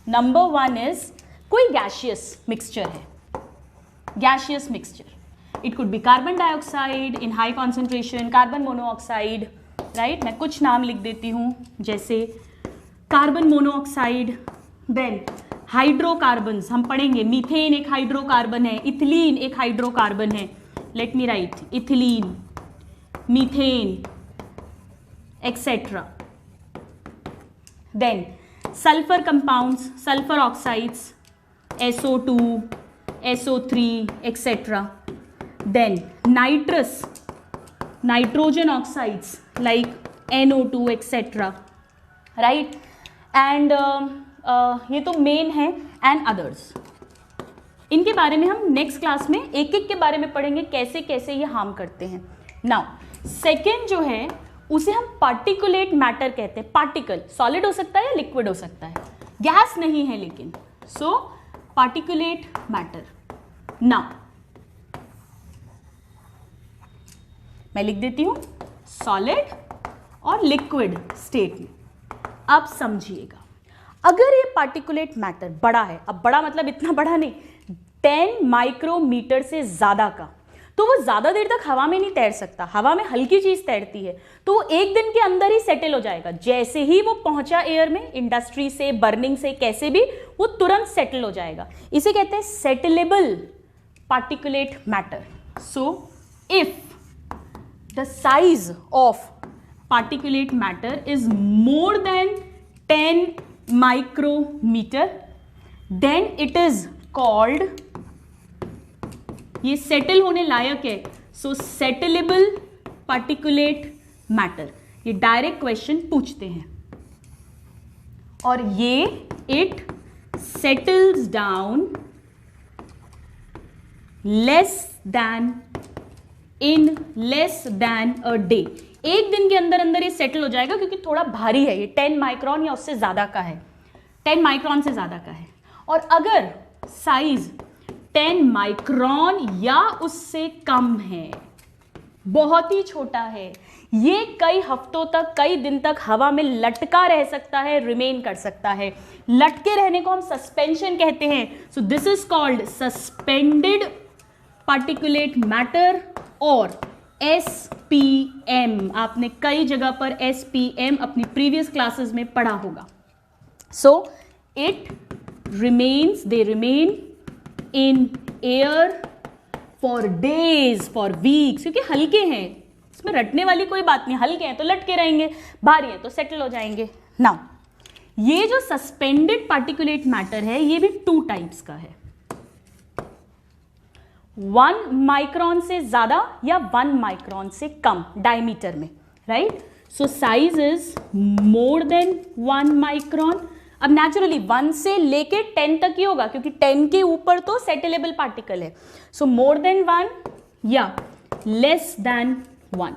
Speaker 1: नंबर 1 इज कोई गैशियस मिक्सचर है, gaseous mixture. It could be carbon dioxide in high concentration, carbon monoxide, right. मैं कुछ नाम लिख देती हूं, जैसे कार्बन मोनोऑक्साइड, देन हाइड्रोकार्बन्स हम पढ़ेंगे, मीथेन एक हाइड्रोकार्बन है, इथिलीन एक हाइड्रोकार्बन है, let me write, ethylene, methane etcetera. Then sulphur compounds, sulphur oxides, SO2, SO3 etcetera. Then nitrous, nitrogen oxides like NO2 etcetera, right. And ये तो मेन है, एंड अदर्स। इनके बारे में हम नेक्स्ट क्लास में एक एक के बारे में पढ़ेंगे, कैसे कैसे ये हार्म करते हैं। नाउ सेकेंड जो है उसे हम पार्टिकुलेट मैटर कहते हैं। पार्टिकल सॉलिड हो सकता है या लिक्विड हो सकता है, गैस नहीं है लेकिन, सो पार्टिकुलेट मैटर। नाउ मैं लिख देती हूं सॉलिड और लिक्विड स्टेट में। अब समझिएगा, अगर ये पार्टिकुलेट मैटर बड़ा है, अब बड़ा मतलब इतना बड़ा नहीं, 10 माइक्रोमीटर से ज़्यादा का, तो वो ज़्यादा देर तक हवा में नहीं तैर सकता। हवा में हल्की चीज़ तैरती है तो वो एक दिन के अंदर ही सेटल हो जाएगा। जैसे ही वो पहुंचा एयर में, इंडस्ट्री से, बर्निंग से, कैसे भी, वो तुरंत सेटल हो जाएगा। इसे कहते हैं settleable particulate matter. So if the size of particulate matter is more than 10 micrometer, then it is called, ये सेटल होने लायक है, सो सेटलेबल पार्टिकुलेट मैटर। ये डायरेक्ट क्वेश्चन पूछते हैं, और ये it settles down in less than a day। एक दिन के अंदर अंदर ये सेटल हो जाएगा, क्योंकि थोड़ा भारी है, ये 10 माइक्रोन या उससे ज़्यादा का है, 10 माइक्रोन से ज़्यादा का है। और अगर साइज 10 माइक्रोन या उससे कम है, बहुत ही छोटा है, ये कई हफ्तों तक, कई दिन तक हवा में लटका रह सकता है, रिमेन कर सकता है। लटके रहने को हम सस्पेंशन कहते हैं। सो this is called suspended particulate matter और SPM। आपने कई जगह पर SPM अपनी प्रीवियस क्लासेस में पढ़ा होगा। So it remains, they remain in air for days, for weeks, क्योंकि हल्के हैं, इसमें रटने वाली कोई बात नहीं, हल्के हैं तो लटके रहेंगे, भारी हैं तो सेटल हो जाएंगे। नाउ ये जो सस्पेंडेड पार्टिकुलेट मैटर है ये भी 2 टाइप्स का है, 1 माइक्रोन से ज्यादा या 1 माइक्रोन से कम डायमीटर में, right. So size is more than 1 micron. अब नेचुरली 1 से लेके 10 तक ही होगा क्योंकि 10 के ऊपर तो सेटेलेबल पार्टिकल है। सो मोर देन 1 या लेस देन 1।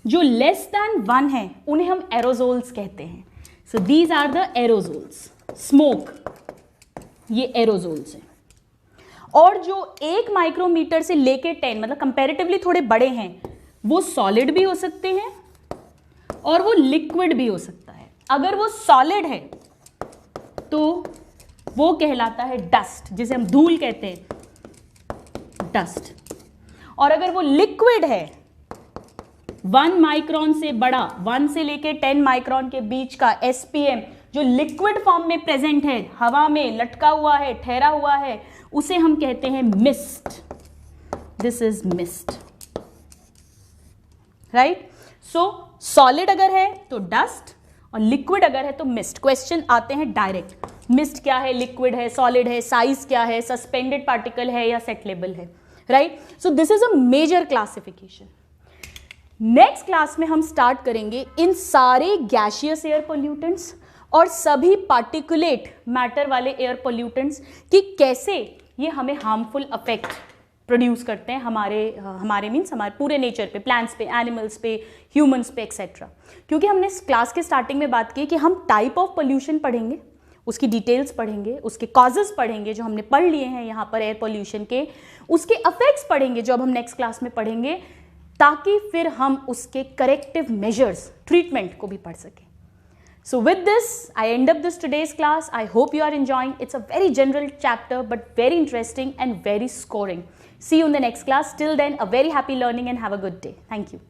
Speaker 1: जो लेस देन 1 है उन्हें हम एरोजोल्स कहते हैं। So these are the aerosols. Smoke, ये एरोजोल्स हैं। और जो 1 माइक्रोमीटर से लेके 10 मतलब कंपैरेटिवली थोड़े बड़े हैं, वो सॉलिड भी हो सकते हैं और वो लिक्विड भी हो सकता है। अगर वो सॉलिड है तो वो कहलाता है डस्ट, जिसे हम धूल कहते हैं, डस्ट। और अगर वो लिक्विड है 1 माइक्रोन से बड़ा, 1 से लेके 10 माइक्रोन के बीच का एसपीएम जो लिक्विड फॉर्म में प्रेजेंट है, हवा में लटका हुआ है, ठहरा हुआ है, उसे हम कहते हैं mist. This is mist, right. So solid अगर है तो डस्ट और लिक्विड अगर है तो मिस्ट। क्वेश्चन आते हैं डायरेक्ट, मिस्ट क्या है, लिक्विड है, सॉलिड है, साइज क्या है, सस्पेंडेड पार्टिकल है या सेटलेबल है, right. So this is a major classification. Next class में हम स्टार्ट करेंगे इन सारे गैशियस एयर पोल्यूटेंट्स और सभी पार्टिकुलेट मैटर वाले एयर पोल्यूटेंट्स कि कैसे ये हमें हार्मफुल इफेक्ट प्रोड्यूस करते हैं हमारे मीन्स हमारे पूरे नेचर पे, प्लांट्स पे, एनिमल्स पे, ह्यूमंस पे एक्सेट्रा। क्योंकि हमने क्लास के स्टार्टिंग में बात की कि हम टाइप ऑफ पोल्यूशन पढ़ेंगे, उसकी डिटेल्स पढ़ेंगे, उसके कॉजेज पढ़ेंगे जो हमने पढ़ लिए हैं यहाँ पर एयर पोल्यूशन के, उसके इफेक्ट्स पढ़ेंगे जो अब हम नेक्स्ट क्लास में पढ़ेंगे, ताकि फिर हम उसके करेक्टिव मेजर्स, ट्रीटमेंट को भी पढ़ सकें। So with this, I end up this today's class. I hope you are enjoying. It's a very general chapter, but very interesting and very scoring. See you in the next class. Till then, a very happy learning and have a good day. Thank you.